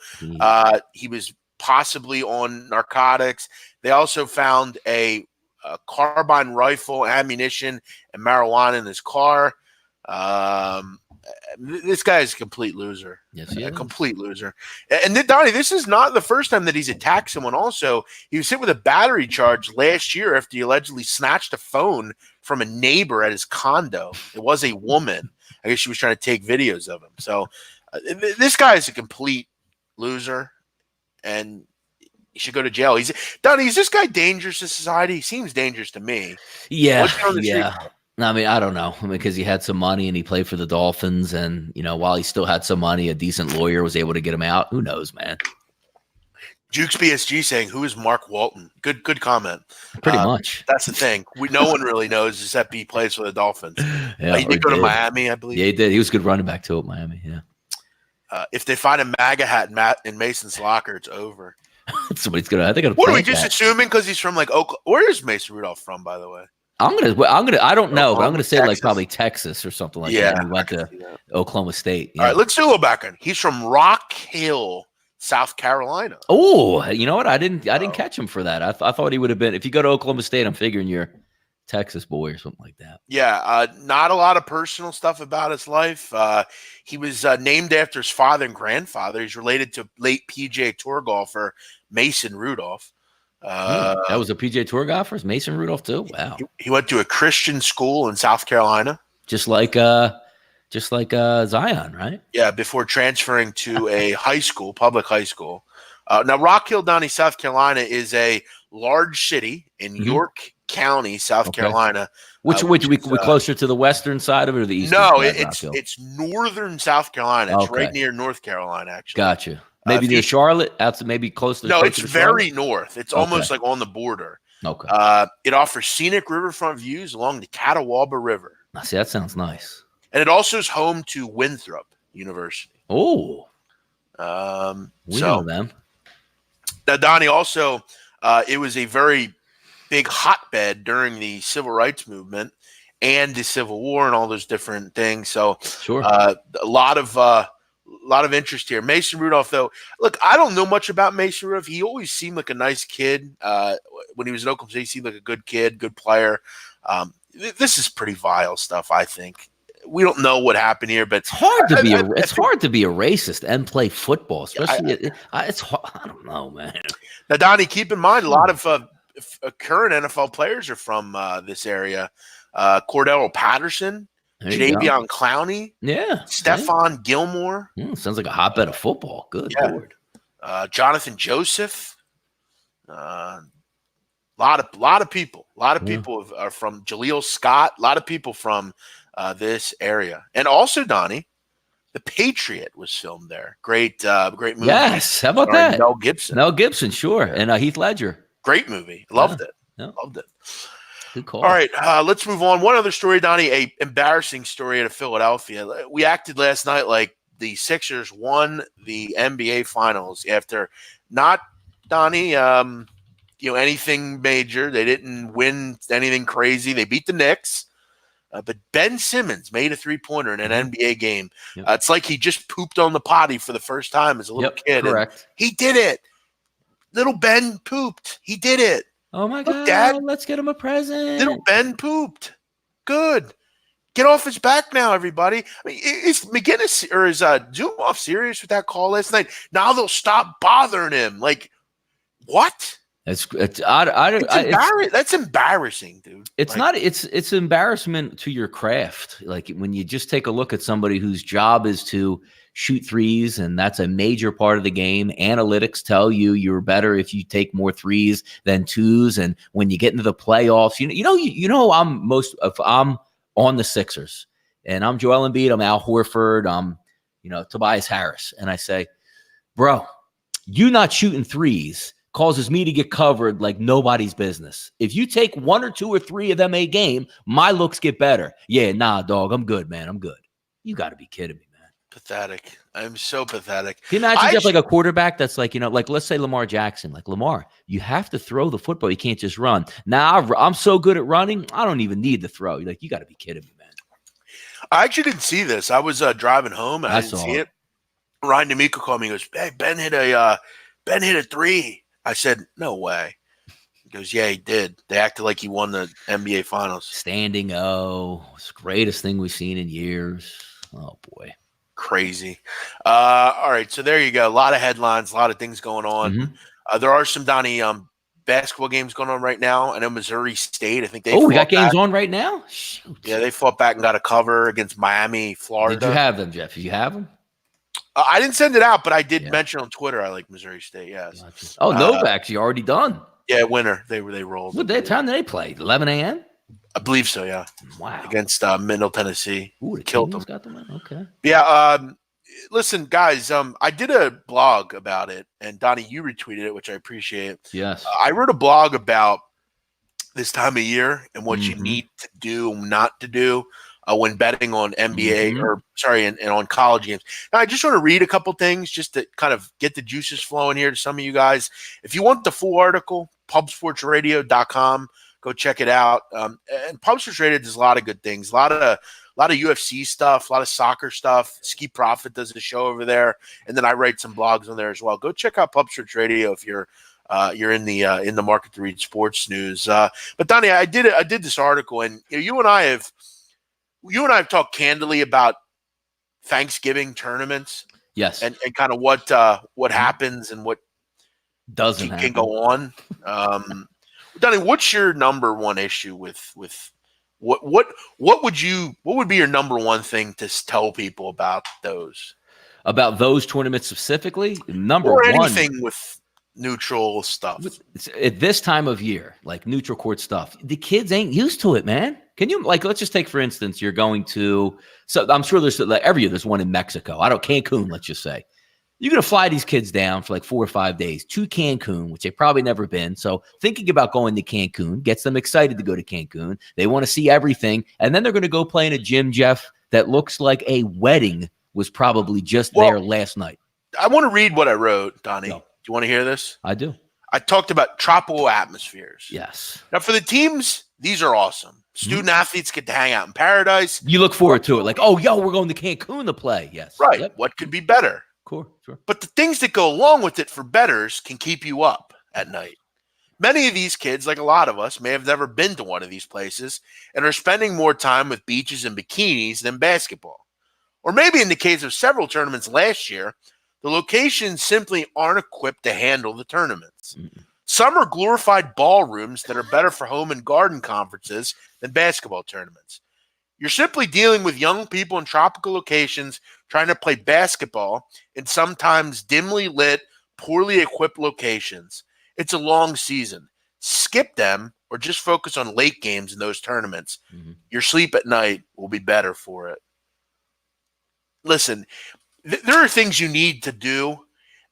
He was possibly on narcotics. They also found a carbine rifle, ammunition, and marijuana in his car. This guy is a complete loser. Yes, he is. A complete loser. And then, Donnie, this is not the first time that he's attacked someone. Also, he was hit with a battery charge last year after he allegedly snatched a phone from a neighbor at his condo. It was a woman. I guess she was trying to take videos of him. So this guy is a complete loser, and he should go to jail. Donnie, is this guy dangerous to society? He seems dangerous to me. Yeah. I mean, I don't know. Because he had some money and he played for the Dolphins, and while he still had some money, a decent lawyer was able to get him out. Who knows, man? Jukes BSG saying, "Who is Mark Walton?" Good comment. Pretty much. That's the thing. No one really knows except he plays for the Dolphins. He did go to Miami, I believe. Yeah, he did. He was a good running back too at Miami. Yeah. If they find a MAGA hat in Mason's locker, it's over. Somebody's gonna. I think. What are we just assuming because he's from Oklahoma? Where is Mason Rudolph from, by the way? I don't know, but I'm gonna say Texas. Probably Texas or something like that. He went to Oklahoma State. Yeah. All right, let's do a little background. He's from Rock Hill, South Carolina. Oh, you know what? I didn't catch him for that. I thought he would have been. If you go to Oklahoma State, I'm figuring you're Texas boy or something like that. Yeah, not a lot of personal stuff about his life. He was named after his father and grandfather. He's related to late PGA Tour golfer Mason Rudolph. That was a PGA Tour golfer, Mason Rudolph too. Wow. He went to a Christian school in South Carolina, just like Zion, right? Yeah, before transferring to a high school, public high school. Now, Rock Hill, Donnie, South Carolina, is a large city in York County, South Carolina. Which we closer to the western side of it or the eastern? No, side it's northern South Carolina. It's right near North Carolina, actually. Gotcha. Maybe near Charlotte, out to maybe close to. No, it's very north. It's almost like on the border. Okay. It offers scenic riverfront views along the Catawba River. See, that sounds nice. And it also is home to Winthrop University. Oh, we know them. Now, Donnie, also, it was a very big hotbed during the civil rights movement and the Civil War and all those different things. So, a lot of interest here. Mason Rudolph, though, look, I don't know much about Mason Rudolph. He always seemed like a nice kid. When he was in Oklahoma State, he seemed like a good kid, good player. This is pretty vile stuff, I think. We don't know what happened here, but it's hard to be a racist and play football, especially. I don't know, man. Now, Donnie, keep in mind a lot of current NFL players are from this area. Cordell Patterson, Jadeveon Clowney, Stephon Gilmore. Sounds like a hotbed of football. Good Lord. Jonathan Joseph. Lot of people. A lot of people are from Jaleel Scott. A lot of people from this area. And also, Donnie, The Patriot was filmed there. Great movie. Yes, how about that? Mel Gibson. Mel Gibson, sure. And Heath Ledger. Great movie. Loved it. Yeah. Loved it. Good call. All right, let's move on. One other story, Donnie, a embarrassing story out of Philadelphia. We acted last night like the Sixers won the NBA Finals after not, Donnie, anything major. They didn't win anything crazy. They beat the Knicks. But Ben Simmons made a three-pointer in an NBA game. It's like he just pooped on the potty for the first time as a little kid. Correct. He did it. Little Ben pooped. He did it. Oh, my God. Dad, let's get him a present. Little Ben pooped. Good. Get off his back now, everybody. I mean, is McGinnis or is Zumoff serious with that call last night? Now they'll stop bothering him. Like, what? That's embarrassing, dude. It's embarrassment to your craft. Like when you just take a look at somebody whose job is to shoot threes, and that's a major part of the game. Analytics tell you you're better if you take more threes than twos. And when you get into the playoffs, if I'm on the Sixers and I'm Joel Embiid, I'm Al Horford, I'm Tobias Harris, and I say, bro, you not shooting threes causes me to get covered like nobody's business. If you take one or two or three of them a game, my looks get better. Yeah, nah, dog, I'm good, man. I'm good. You got to be kidding me, man. Pathetic. I'm so pathetic. Can you imagine you have like a quarterback that's like, like let's say Lamar Jackson. Like, Lamar, you have to throw the football. You can't just run. Now, I'm so good at running, I don't even need to throw. Like, you got to be kidding me, man. I actually didn't see this. I was driving home and I didn't see it. Ryan D'Amico called me and goes, hey, Ben hit a three. I said, no way. He goes, yeah, he did. They acted like he won the NBA Finals. Standing O. It's the greatest thing we've seen in years. Oh, boy. Crazy. All right, so there you go. A lot of headlines, a lot of things going on. There are some, Donnie, basketball games going on right now. I know Missouri State. I think we got games on right now? Shoot. Yeah, they fought back and got a cover against Miami, Florida. Did you have them, Jeff? Did you have them? I didn't send it out, but I did mention on Twitter I like Missouri State. Yes. Gotcha. Oh, Novak's you already done. Yeah, winner. They rolled. What time did they play? 11 a.m. I believe so. Yeah. Wow. Against Middle Tennessee. Ooh, killed them. Got them. Okay. Yeah. Listen, guys. I did a blog about it, and Donnie, you retweeted it, which I appreciate. Yes. I wrote a blog about this time of year and what you need to do, not to do. When betting on NBA and on college games. Now, I just want to read a couple things just to kind of get the juices flowing here to some of you guys. If you want the full article, pubsportsradio.com, go check it out. And Pub Sports Radio does a lot of good things, a lot of UFC stuff, a lot of soccer stuff. Ski Profit does a show over there, and then I write some blogs on there as well. Go check out Pub Sports Radio if you're you're in the market to read sports news. But Donnie, I did this article, and you and I have talked candidly about Thanksgiving tournaments. Yes, and kind of what happens and what doesn't can happen. go on. Donnie, what's your number one issue with what would be your number one thing to tell people about those? About those tournaments specifically? Number or one, anything with neutral stuff. At this time of year, like neutral court stuff, the kids ain't used to it, man. Can you, like, let's just take, for instance, you're going to, so I'm sure there's, like, every year there's one in Mexico. Cancun, let's just say. You're going to fly these kids down for like 4 or 5 days to Cancun, which they've probably never been. So thinking about going to Cancun gets them excited to go to Cancun. They want to see everything. And then they're going to go play in a gym, Jeff, that looks like a wedding was probably just there last night. I want to read what I wrote, Donnie. No. Do you want to hear this? I do. I talked about tropical atmospheres. Yes. Now, for the teams, these are awesome. Student athletes get to hang out in paradise. You look forward to it. Like, oh, we're going to Cancun to play. Yes. Right. Yep. What could be better? Cool. Sure. But the things that go along with it for bettors can keep you up at night. Many of these kids, like a lot of us, may have never been to one of these places and are spending more time with beaches and bikinis than basketball. Or maybe in the case of several tournaments last year, the locations simply aren't equipped to handle the tournaments. Mm-hmm. Some are glorified ballrooms that are better for home and garden conferences than basketball tournaments. You're simply dealing with young people in tropical locations trying to play basketball in sometimes dimly lit, poorly equipped locations. It's a long season. Skip them or just focus on late games in those tournaments. Mm-hmm. Your sleep at night will be better for it. Listen, there are things you need to do.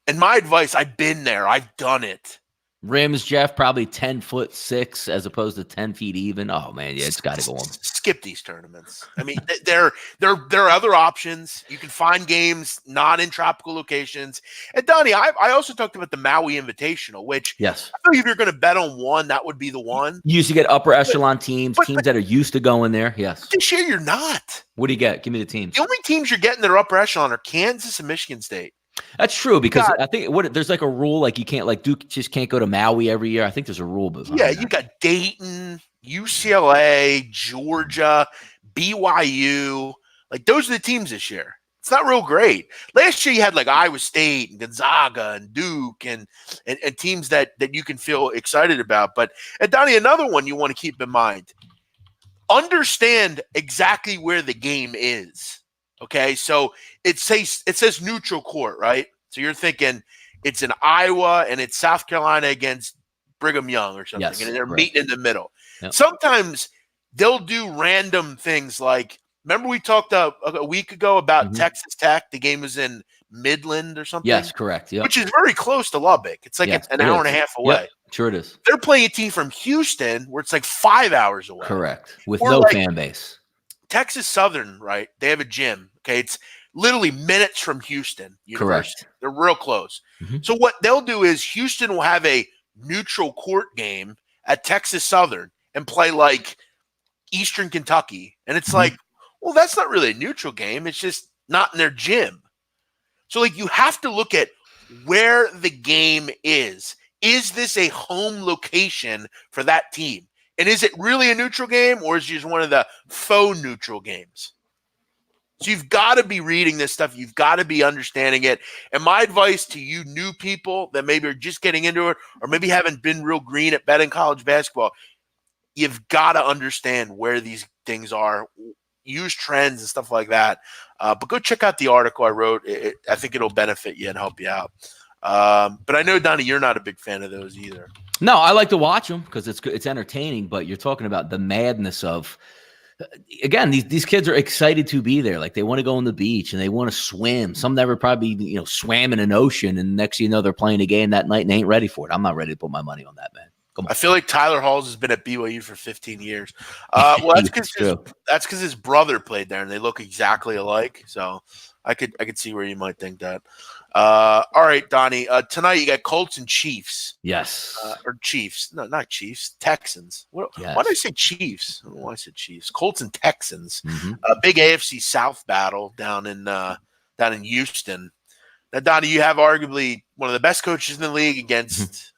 And my advice, I've been there. I've done it. Rims, Jeff, probably 10'6" as opposed to 10 feet even. Oh man, yeah, it's got to go on. Skip these tournaments. I mean, there are other options. You can find games not in tropical locations. And Donnie, I also talked about the Maui Invitational, which yes, I think if you're going to bet on one, that would be the one. You used to get upper echelon teams that are used to going there. Yes, this year you're not. What do you get? Give me the teams. The only teams you're getting that are upper echelon are Kansas and Michigan State. That's true because I think there's like a rule, like you can't, like Duke just can't go to Maui every year. I think there's a rule. Yeah, you got Dayton, UCLA, Georgia, BYU. Like those are the teams this year. It's not real great. Last year you had like Iowa State and Gonzaga and Duke and teams that you can feel excited about. But and Donnie, another one you want to keep in mind. Understand exactly where the game is. Okay, so it says neutral court, right? So you're thinking it's in Iowa and it's South Carolina against Brigham Young or something, and they're meeting in the middle. Yep. Sometimes they'll do random things like, remember we talked a week ago about Texas Tech? The game was in Midland or something? Yes, correct. Yep. Which is very close to Lubbock. It's like an hour and a half away. Yep. Sure it is. They're playing a team from Houston where it's like 5 hours away. Correct. With no fan base. Texas Southern, right? They have a gym. Okay, it's literally minutes from Houston University. Correct. They're real close. Mm-hmm. So what they'll do is Houston will have a neutral court game at Texas Southern and play like Eastern Kentucky. And it's like, well, that's not really a neutral game. It's just not in their gym. So like you have to look at where the game is. Is this a home location for that team? And is it really a neutral game or is it just one of the faux neutral games? So you've got to be reading this stuff. You've got to be understanding it. And my advice to you new people that maybe are just getting into it or maybe haven't been real green at betting college basketball, you've got to understand where these things are. Use trends and stuff like that. But go check out the article I wrote. I think it'll benefit you and help you out. But I know, Donnie, you're not a big fan of those either. No, I like to watch them because it's entertaining. But you're talking about the madness of, again, these kids are excited to be there. Like they want to go on the beach and they want to swim. Some never probably swam in an ocean, and next you know they're playing a game that night and they ain't ready for it. I'm not ready to put my money on that, man. Come on. I feel like Tyler Halls has been at BYU for 15 years. Well, that's because his brother played there and they look exactly alike. So I could see where you might think that. All right, Donnie. Tonight you got Colts and Chiefs. Yes. Or Chiefs. No, not Chiefs. Texans. Yes. Why did I say Chiefs? I don't know why I said Chiefs. Colts and Texans. A big AFC South battle down in Houston. Now, Donnie, you have arguably one of the best coaches in the league against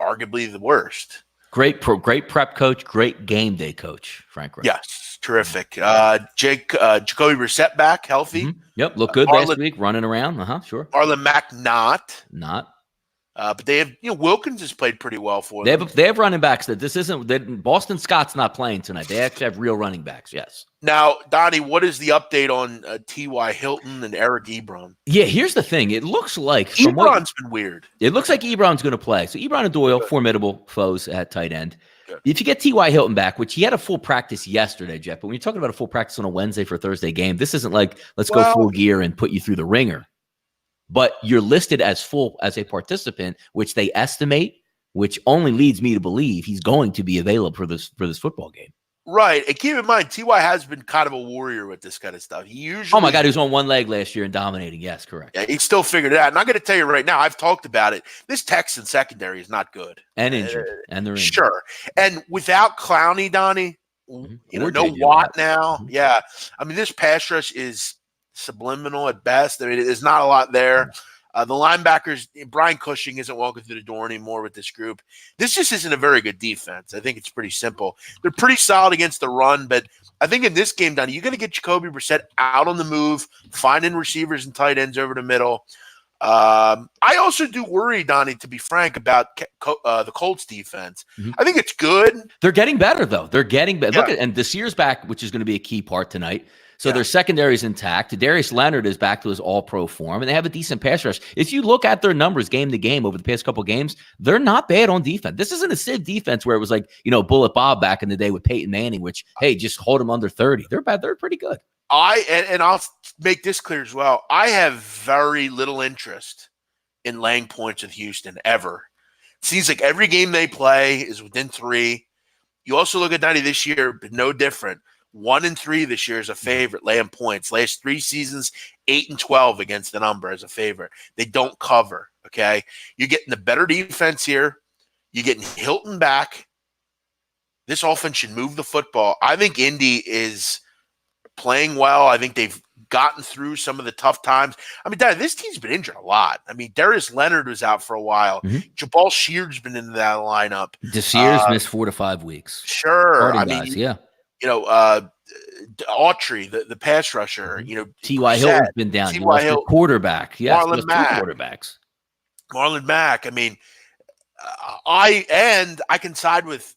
arguably the worst. Great prep coach, great game day coach, Frank Reich. Yes, terrific. Jacoby Brissett back, healthy. Yep, looked good last week, running around. Sure. Marlon Mack not. But they have, Wilkins has played pretty well for them. They have running backs that this isn't. That Boston Scott's not playing tonight. They actually have real running backs. Yes. Now, Donnie, what is the update on T.Y. Hilton and Eric Ebron? Yeah, here's the thing. It looks like Ebron's been weird. It looks like Ebron's going to play. So Ebron and Doyle, formidable foes at tight end. Good. If you get T.Y. Hilton back, which he had a full practice yesterday, Jeff, but when you're talking about a full practice on a Wednesday for a Thursday game, this isn't like let's go full gear and put you through the ringer. But you're listed as full as a participant, which they estimate, which only leads me to believe he's going to be available for this football game. Right. And keep in mind, T.Y. has been kind of a warrior with this kind of stuff. He usually. Oh, my God. He was on one leg last year and dominating. Yes, correct. Yeah, he still figured it out. And I'm going to tell you right now, I've talked about it. This Texan secondary is not good. And injured. And they're injured. Sure. And without Clowney, Donnie, no Watt now. Mm-hmm. Yeah. I mean, this pass rush is subliminal at best. I mean, there's not a lot there. The linebackers, Brian Cushing isn't walking through the door anymore with this group. This just isn't a very good defense. I think it's pretty simple. They're pretty solid against the run, but I think in this game, Donnie, you're going to get Jacoby Brissett out on the move, finding receivers and tight ends over the middle. I also do worry, Donnie, to be frank, about the Colts defense. Mm-hmm. I think it's good. They're getting better, though. They're getting better. Yeah. And Desir's back, which is going to be a key part tonight. So their secondary is intact. Darius Leonard is back to his all-pro form, and they have a decent pass rush. If you look at their numbers game to game over the past couple games, they're not bad on defense. This isn't a Civ defense where it was like, Bullet Bob back in the day with Peyton Manning, which, hey, just hold them under 30. They're bad. They're pretty good. And I'll make this clear as well. I have very little interest in laying points with Houston ever. It seems like every game they play is within 3. You also look at Donnie this year, but no different. 1-3 this year is a favorite, laying points. Last 3 seasons, 8-12 against the number as a favorite. They don't cover, okay? You're getting the better defense here. You're getting Hilton back. This offense should move the football. I think Indy is playing well. I think they've gotten through some of the tough times. I mean, this team's been injured a lot. I mean, Darius Leonard was out for a while. Mm-hmm. Jabal Sheard's been in that lineup. Desir's missed 4 to 5 weeks. Sure. Yeah. Autry, the pass rusher, T.Y. Hilton's been down. T.Y. Hilton, quarterback. Yes, Marlon Mack. Quarterbacks. Marlon Mack. I mean, I can side with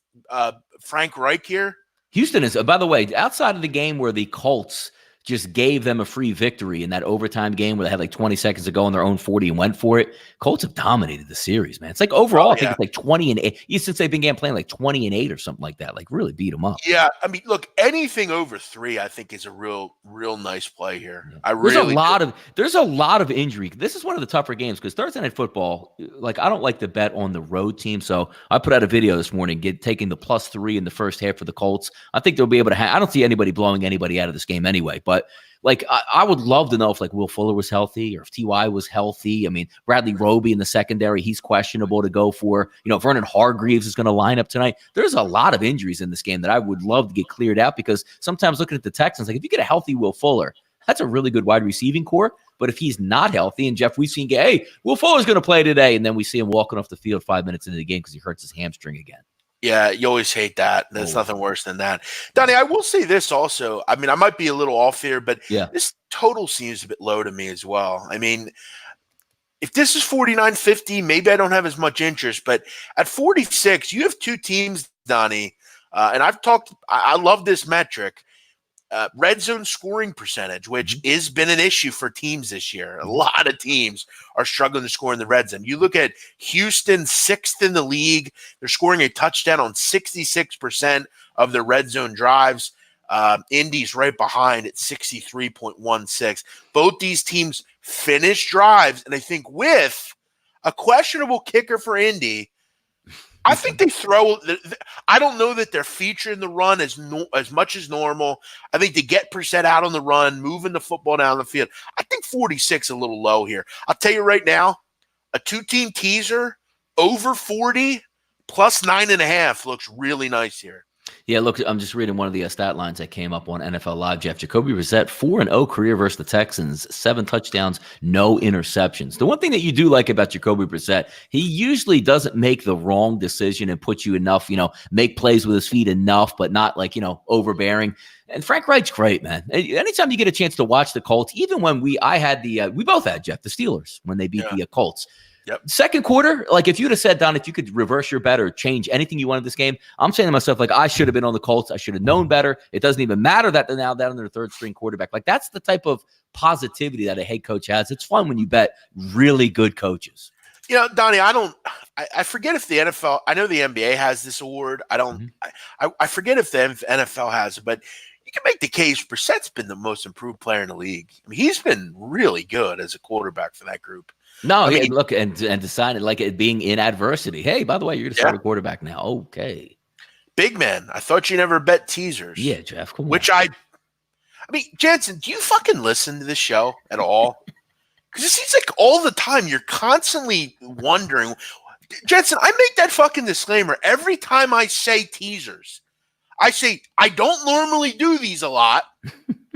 Frank Reich here. Houston is, by the way, outside of the game where the Colts just gave them a free victory in that overtime game where they had like 20 seconds to go on their own 40 and went for it. Colts have dominated the series, man. It's like overall, I think it's like 20-8. Since they began playing like 20-8 or something like that, like really beat them up. Yeah, I mean, look, anything over 3, I think is a real nice play here. Yeah. There's a lot of injury. This is one of the tougher games because Thursday Night Football, like I don't like to bet on the road team, so I put out a video this morning taking the +3 in the first half for the Colts. I think they'll be able to. I don't see anybody blowing anybody out of this game anyway, but. Like, I would love to know if, like, Will Fuller was healthy or if T.Y. was healthy. I mean, Bradley Roby in the secondary, he's questionable to go for. Vernon Hargreaves is going to line up tonight. There's a lot of injuries in this game that I would love to get cleared out because sometimes looking at the Texans, like, if you get a healthy Will Fuller, that's a really good wide receiving core. But if he's not healthy, and Jeff, we've seen, hey, Will Fuller's going to play today, and then we see him walking off the field 5 minutes into the game because he hurts his hamstring again. Yeah, you always hate that. There's nothing worse than that. Donnie, I will say this also. I mean, I might be a little off here, but this total seems a bit low to me as well. I mean, if this is 49-50, maybe I don't have as much interest. But at 46, you have 2 teams, Donnie, and I love this metric. Red zone scoring percentage, which has been an issue for teams this year. A lot of teams are struggling to score in the red zone. You look at Houston, 6th in the league. They're scoring a touchdown on 66% of their red zone drives. Indy's right behind at 63.16. Both these teams finish drives, and I think with a questionable kicker for Indy, I think they throw – I don't know that they're featuring the run as much as normal. I think they get Brissett out on the run, moving the football down the field. I think 46 a little low here. I'll tell you right now, a 2-team teaser over 40 plus 9.5 looks really nice here. Yeah, look, I'm just reading one of the stat lines that came up on NFL Live, Jeff. Jacoby Brissett, 4-0 career versus the Texans, 7 touchdowns, no interceptions. The one thing that you do like about Jacoby Brissett, he usually doesn't make the wrong decision and put you enough, make plays with his feet enough, but not overbearing. And Frank Reich's great, man. Anytime you get a chance to watch the Colts, even when we both had, Jeff, the Steelers when they beat the Colts. Yep. Second quarter, like if you'd have said, Don, if you could reverse your bet or change anything you wanted this game, I'm saying to myself, like, I should have been on the Colts. I should have known better. It doesn't even matter that they're now down to their third string quarterback. Like, that's the type of positivity that a head coach has. It's fun when you bet really good coaches. Donnie, I forget if the NFL, I know the NBA has this award. I forget if the NFL has it, but you can make the case Brissett's been the most improved player in the league. I mean, he's been really good as a quarterback for that group. No, look, and decided like it being in adversity. Hey, by the way, you're going to start a quarterback now. Okay. Big man, I thought you never bet teasers. Yeah, Jeff, come on. Which I mean, Jansen, do you fucking listen to this show at all? Because it seems like all the time you're constantly wondering. Jansen, I make that fucking disclaimer every time I say teasers. I say, I don't normally do these a lot,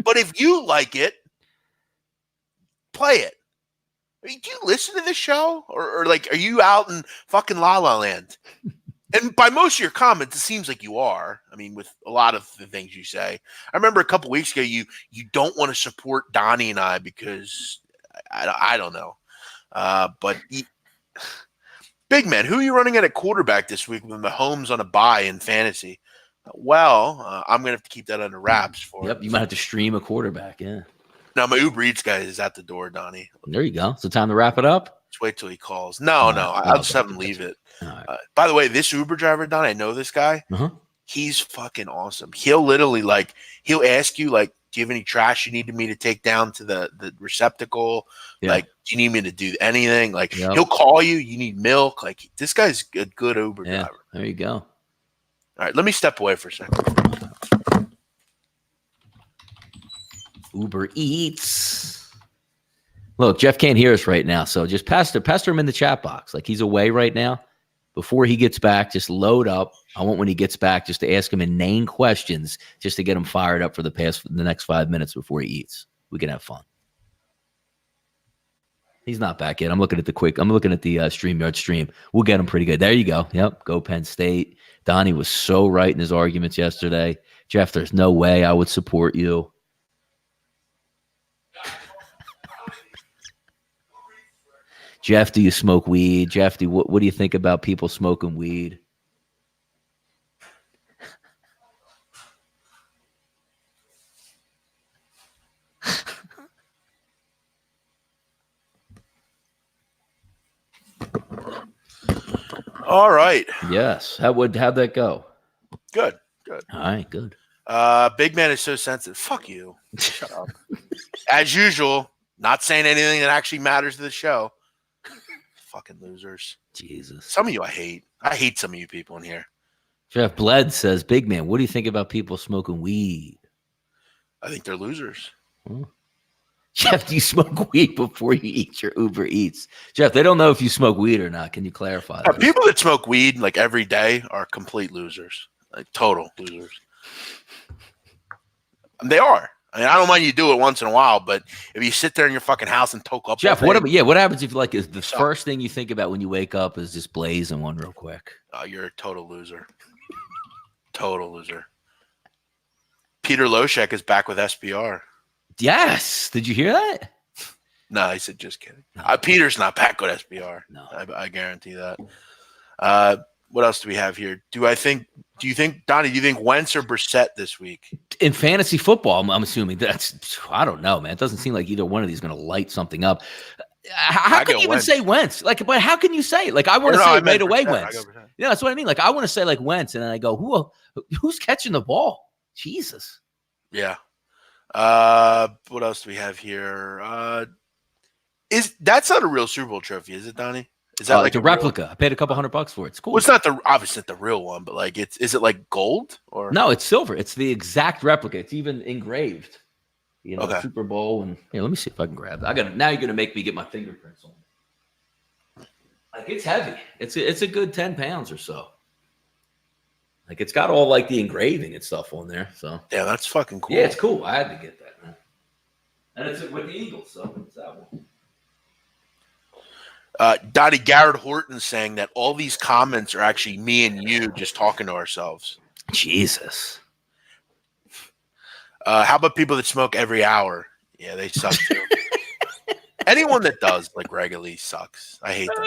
but if you like it, play it. Do you listen to this show? Or like, are you out in fucking La La Land? And by most of your comments, it seems like you are. I mean, with a lot of the things you say. I remember a couple weeks ago, you don't want to support Donnie and I because I don't know. But big man, who are you running at quarterback this week with Mahomes on a bye in fantasy? Well, I'm going to have to keep that under wraps for Yep, you might have to stream a quarterback, yeah. Now, my Uber Eats guy is at the door, Donnie. There you go. So time to wrap it up? Let's wait till he calls. No, I'll just have him leave it. Right. By the way, this Uber driver, Donnie, I know this guy. He's fucking awesome. He'll literally, he'll ask you, do you have any trash you need me to take down to the receptacle? Yeah. Like, do you need me to do anything? He'll call you. You need milk. This guy's a good Uber driver. There you go. All right, let me step away for a second. Uber Eats. Look, Jeff can't hear us right now, so just pester him in the chat box. Like, he's away right now. Before he gets back, just load up. I want when he gets back just to ask him inane questions just to get him fired up for the next 5 minutes before he eats. We can have fun. He's not back yet. I'm looking at the StreamYard stream. We'll get him pretty good. There you go. Yep, go Penn State. Donnie was so right in his arguments yesterday. Jeff, there's no way I would support you. Jeff, do you smoke weed? Jeff, what do you think about people smoking weed? All right. Yes. How'd that go? Good. All right, good. Big man is so sensitive. Fuck you. Shut up. As usual, not saying anything that actually matters to the show. Fucking losers. Jesus. Some of you I hate. I hate some of you people in here. Jeff Bled says, big man, what do you think about people smoking weed? I think they're losers. Jeff, do you smoke weed before you eat your Uber Eats? Jeff, they don't know if you smoke weed or not. Can you clarify that? People that smoke weed every day are complete losers. Total losers. They are. I mean, I don't mind you do it once in a while, but if you sit there in your fucking house and toke up, Jeff, what happens if is the first thing you think about when you wake up is just blazing one real quick? Oh, you're a total loser. Total loser. Peter Loshek is back with SBR. Yes. Did you hear that? No, I said just kidding. No. Peter's not back with SBR. No, I guarantee that. What else do we have here? Do you think, Donnie, do you think Wentz or Brissett this week? In fantasy football, I'm assuming I don't know, man. It doesn't seem like either one of these is going to light something up. How can you even say Wentz? But how can you say it? I want to say right away Wentz. Yeah, that's what I mean. I want to say Wentz, and then I go, who's catching the ball? Jesus. Yeah. What else do we have here? That's not a real Super Bowl trophy, is it, Donnie? Is that like a replica? I paid a couple $100 for it. It's cool. Well, it's not obviously not the real one, but is it gold or no? It's silver. It's the exact replica. It's even engraved. Okay. Super Bowl and let me see if I can grab that. Now you're gonna make me get my fingerprints on. It's heavy. It's a good 10 pounds or so. Like it's got all like the engraving and stuff on there. So yeah, that's fucking cool. Yeah, it's cool. I had to get that, man. And it's with the Eagles, so it's that one. Donnie, Garrett Horton saying that all these comments are actually me and you just talking to ourselves. Jesus. How about people that smoke every hour? Yeah, they suck too. Anyone that does like regularly sucks. I hate them.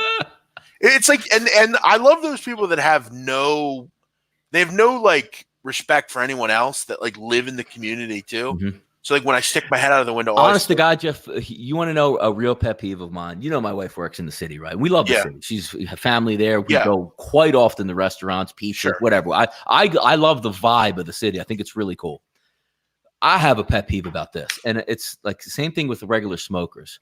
It's like, and I love those people that have no like respect for anyone else that like live in the community too. Mm-hmm. So like when I stick my head out of the window, honest to God, Jeff, you want to know a real pet peeve of mine? You know, my wife works in the city, right? We love the city. She's a family there. We go quite often to restaurants, pizza, whatever. I love the vibe of the city. I think it's really cool. I have a pet peeve about this, and it's like the same thing with the regular smokers.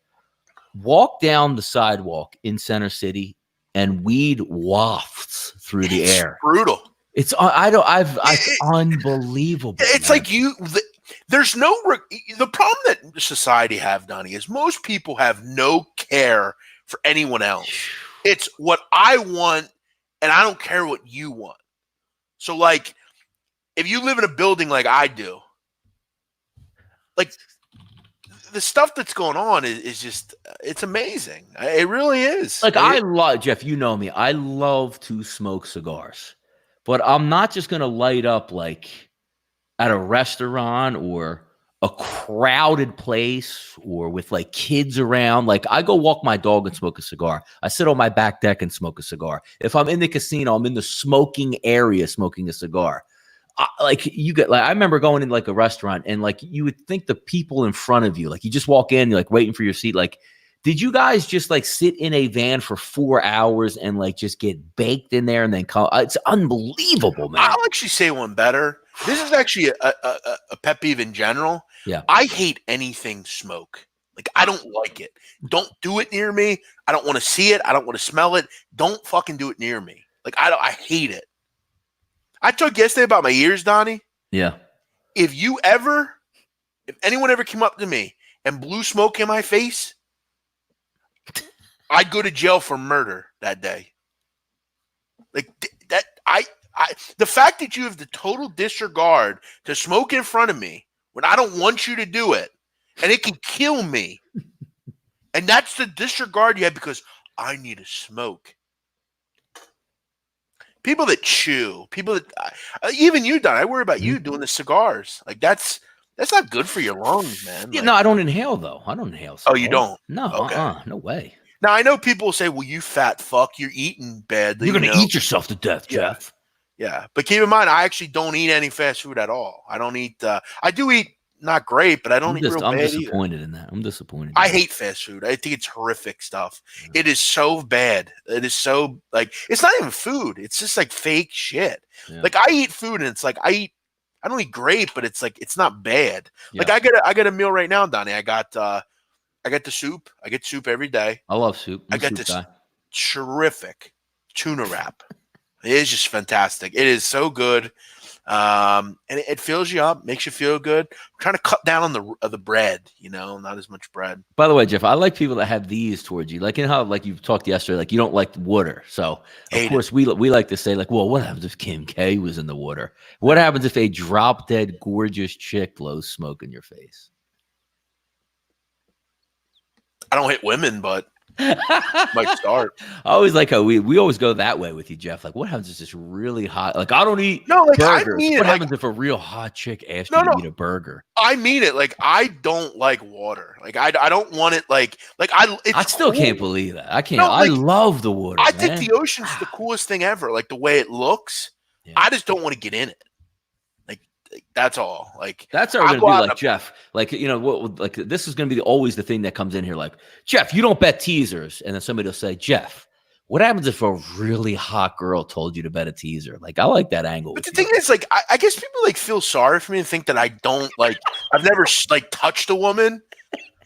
Walk down the sidewalk in Center City, and weed wafts through the air. Brutal. It's unbelievable. It's man. like there's no the problem that society have, Donnie, is most people have no care for anyone else. It's what I want, and I don't care what you want. So, like, if you live in a building like I do, like the stuff that's going on is just it's amazing. It really is. Like I love Jeff. You know me. I love to smoke cigars, but I'm not just gonna light up like at a restaurant or a crowded place or with like kids around. Like I go walk my dog and smoke a cigar. I sit on my back deck and smoke a cigar. If I'm in the casino, I'm in the smoking area smoking a cigar. I remember going in like a restaurant and like you would think the people in front of you, like you just walk in, you're like waiting for your seat. Like, did you guys just like sit in a van for 4 hours and like just get baked in there and then come? It's unbelievable, man. I'll actually say one better. This is actually a pet peeve in general. Yeah. I hate anything smoke. Like, I don't like it. Don't do it near me. I don't want to see it. I don't want to smell it. Don't fucking do it near me. Like, I hate it. I talked yesterday about my ears, Donnie. Yeah. If anyone ever came up to me and blew smoke in my face, I'd go to jail for murder that day. Like that, the fact that you have the total disregard to smoke in front of me when I don't want you to do it, and it can kill me, and that's the disregard you have because I need to smoke. People that chew, people that even you, Don. I worry about you doing the cigars. Like that's not good for your lungs, man. Yeah, like, no, I don't inhale though. I don't inhale. Cigars. Oh, you don't? No, okay. No way. Now I know people will say, "Well, you fat fuck, you're eating badly. You're gonna eat yourself to death, Jeff." Yeah, but keep in mind, I actually don't eat any fast food at all. I don't eat. I do eat not great, but I don't eat real bad. I'm disappointed in that. I'm disappointed. I hate fast food. I think it's horrific stuff. Yeah. It is so bad. It is so like it's not even food. It's just like fake shit. Yeah. Like I eat food and it's like I don't eat great, but it's like it's not bad. Yeah. Like I get a meal right now, Donnie. I got the soup. I get soup every day. I love soup. I got this terrific tuna wrap. It is just fantastic. It is so good. And it fills you up, makes you feel good. I'm trying to cut down on the bread, not as much bread. By the way, Jeff, I like people that have these towards you. Like, how like you've talked yesterday, like you don't like water. So of course we like to say like, well, what happens if Kim K was in the water? What happens if a drop dead gorgeous chick blows smoke in your face? I don't hit women, but might start. I always like how we always go that way with you, Jeff. Like, what happens if it's really hot? Like, I don't eat burgers. I mean what happens if a real hot chick asks you to eat a burger? I mean it. Like, I don't like water. Like, I don't want it. Like I still can't believe that. I can't. No, I love the water. I think the ocean's the coolest thing ever. Like the way it looks. Yeah. I just don't want to get in it. That's all. Like that's how we're gonna do. Like Jeff, like what? Like this is gonna be always the thing that comes in here. Like Jeff, you don't bet teasers, and then somebody will say, Jeff, what happens if a really hot girl told you to bet a teaser? Like I like that angle. But the thing is, like, I guess people like feel sorry for me and think that I don't like. I've never like touched a woman.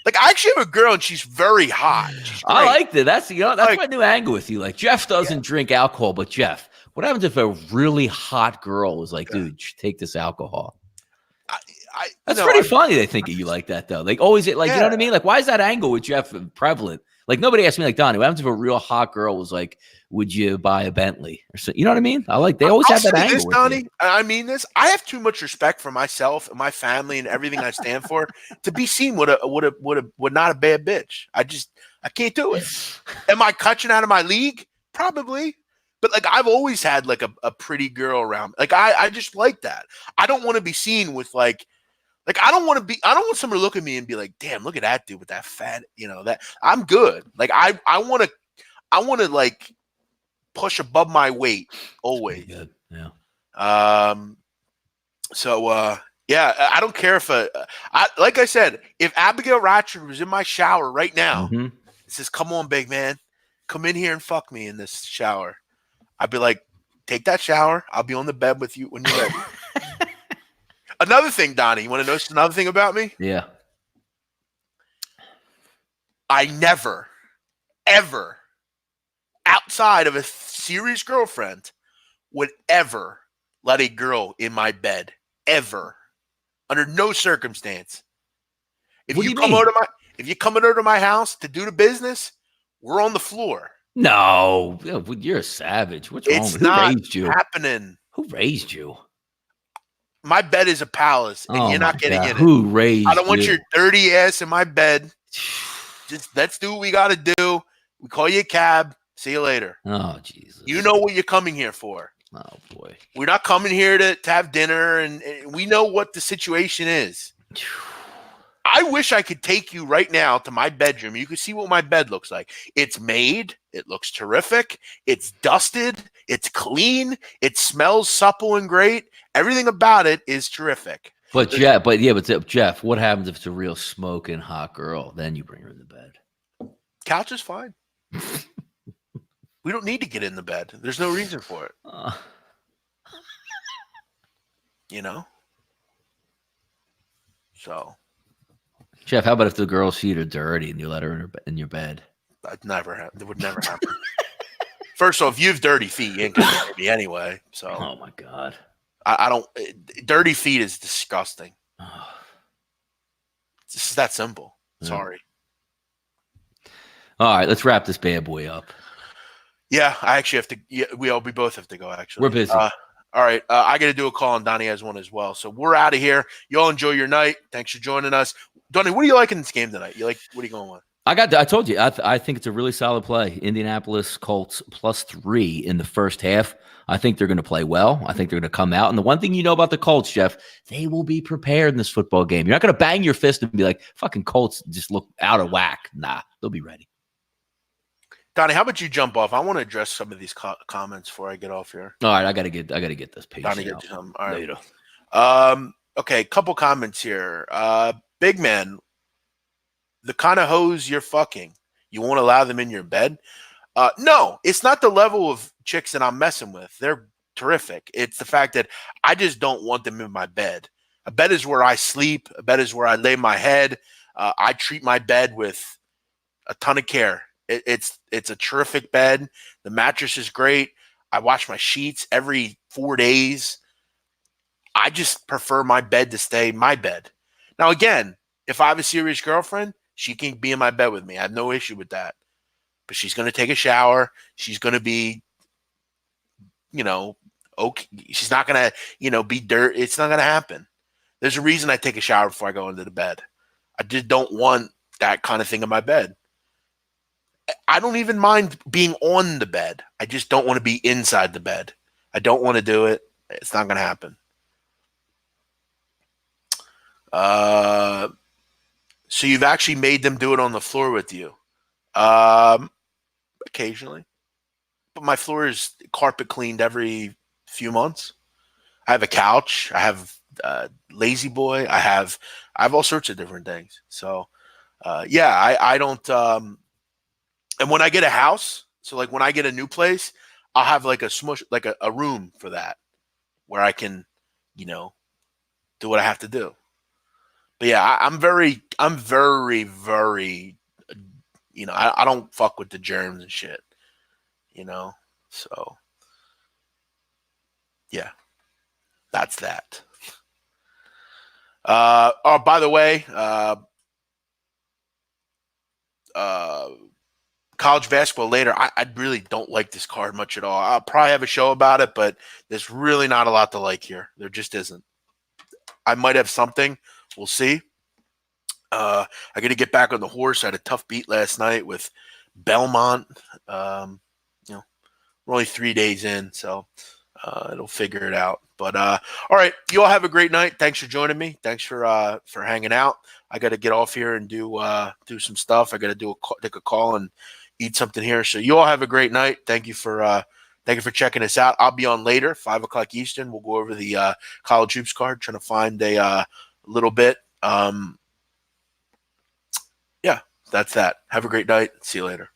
Like I actually have a girl and she's very hot. I like that. That's that's my new angle with you. Like Jeff doesn't drink alcohol, but Jeff. What happens if a really hot girl was like, dude, take this alcohol? That's pretty funny. They think of you like that, though. Like, always, like, you know what I mean? Like, why is that angle with Jeff prevalent? Like nobody asked me like, Donnie, what happens if a real hot girl was like, would you buy a Bentley or so? You know what I mean? They always have that angle. This, Donnie, I mean this. I have too much respect for myself and my family and everything I stand for to be seen with not a bad bitch. I can't do it. Am I catching out of my league? Probably. But like I've always had like a pretty girl around. Like I just like that. I don't want to be seen with like I don't want someone to look at me and be like, damn, look at that dude with that fat, that I'm good. Like I want to like push above my weight always. Good. Yeah. Yeah, I don't care if like I said, if Abigail Ratchford was in my shower right now, says, come on, big man, come in here and fuck me in this shower. I'd be like, take that shower. I'll be on the bed with you when you're ready. Another thing, Donnie, you want to know another thing about me? Yeah. I never, ever, outside of a serious girlfriend, would ever let a girl in my bed. Ever. Under no circumstance. If you come over to my house to do the business, we're on the floor. No, you're a savage. What's wrong? Who raised you? Happening. Who raised you? My bed is a palace, and you're not getting in it. Who raised you? I don't want your dirty ass in my bed. Just let's do what we got to do. We call you a cab. See you later. Oh, Jesus. You know what you're coming here for. Oh, boy. We're not coming here to have dinner, and we know what the situation is. I wish I could take you right now to my bedroom. You could see what my bed looks like. It's made. It looks terrific. It's dusted. It's clean. It smells supple and great. Everything about it is terrific. But Jeff, what happens if it's a real smoking hot girl? Then you bring her in the bed. Couch is fine. We don't need to get in the bed. There's no reason for it. So, Jeff, how about if the girl's feet are dirty and you let her in your bed? That would never happen. First off, you have dirty feet. You ain't gonna hurt me anyway. So, oh my God, I don't. Dirty feet is disgusting. It's just that simple. Sorry. All right, let's wrap this bad boy up. Yeah, I actually have to. Yeah, we both have to go. Actually, we're busy. All right, I got to do a call, and Donnie has one as well. So we're out of here. You all enjoy your night. Thanks for joining us, Donnie. What do you like in this game tonight? What are you going with? I told you. I think it's a really solid play. Indianapolis Colts +3 in the first half. I think they're going to play well. I think they're going to come out. And the one thing you know about the Colts, Jeff, they will be prepared in this football game. You're not going to bang your fist and be like, "Fucking Colts just look out of whack." Nah, they'll be ready. Donnie, how about you jump off? I want to address some of these comments before I get off here. All right, I gotta get this page. Donnie, get you some. All right. Later. Okay, couple comments here. Big man, the kind of hoes you're fucking, you won't allow them in your bed? No, it's not the level of chicks that I'm messing with. They're terrific. It's the fact that I just don't want them in my bed. A bed is where I sleep. A bed is where I lay my head. I treat my bed with a ton of care. It's a terrific bed. The mattress is great. I wash my sheets every 4 days. I just prefer my bed to stay my bed. Now, again, if I have a serious girlfriend, she can be in my bed with me. I have no issue with that. But she's going to take a shower. She's going to be, okay. She's not going to, be dirt. It's not going to happen. There's a reason I take a shower before I go into the bed. I just don't want that kind of thing in my bed. I don't even mind being on the bed. I just don't want to be inside the bed. I don't want to do it. It's not going to happen. So you've actually made them do it on the floor with you? Occasionally. But my floor is carpet cleaned every few months. I have a couch. I have Lazy Boy. I have all sorts of different things. So, I don't. And when I get a house, so like when I get a new place, I'll have like a room for that where I can, do what I have to do. But yeah, I'm very, very, I don't fuck with the germs and shit, so yeah, that's that. Oh, by the way, college basketball later. I really don't like this card much at all. I'll probably have a show about it, but there's really not a lot to like here. There just isn't. I might have something. We'll see. I got to get back on the horse. I had a tough beat last night with Belmont. You know, we're only 3 days in, so it'll figure it out. But all right, you all have a great night. Thanks for joining me. Thanks for hanging out. I got to get off here and do some stuff. I got to take a call and eat something here. So you all have a great night. Thank you for checking us out. I'll be on later, 5:00 Eastern. We'll go over the college hoops card, trying to find a little bit. Yeah, that's that. Have a great night. See you later.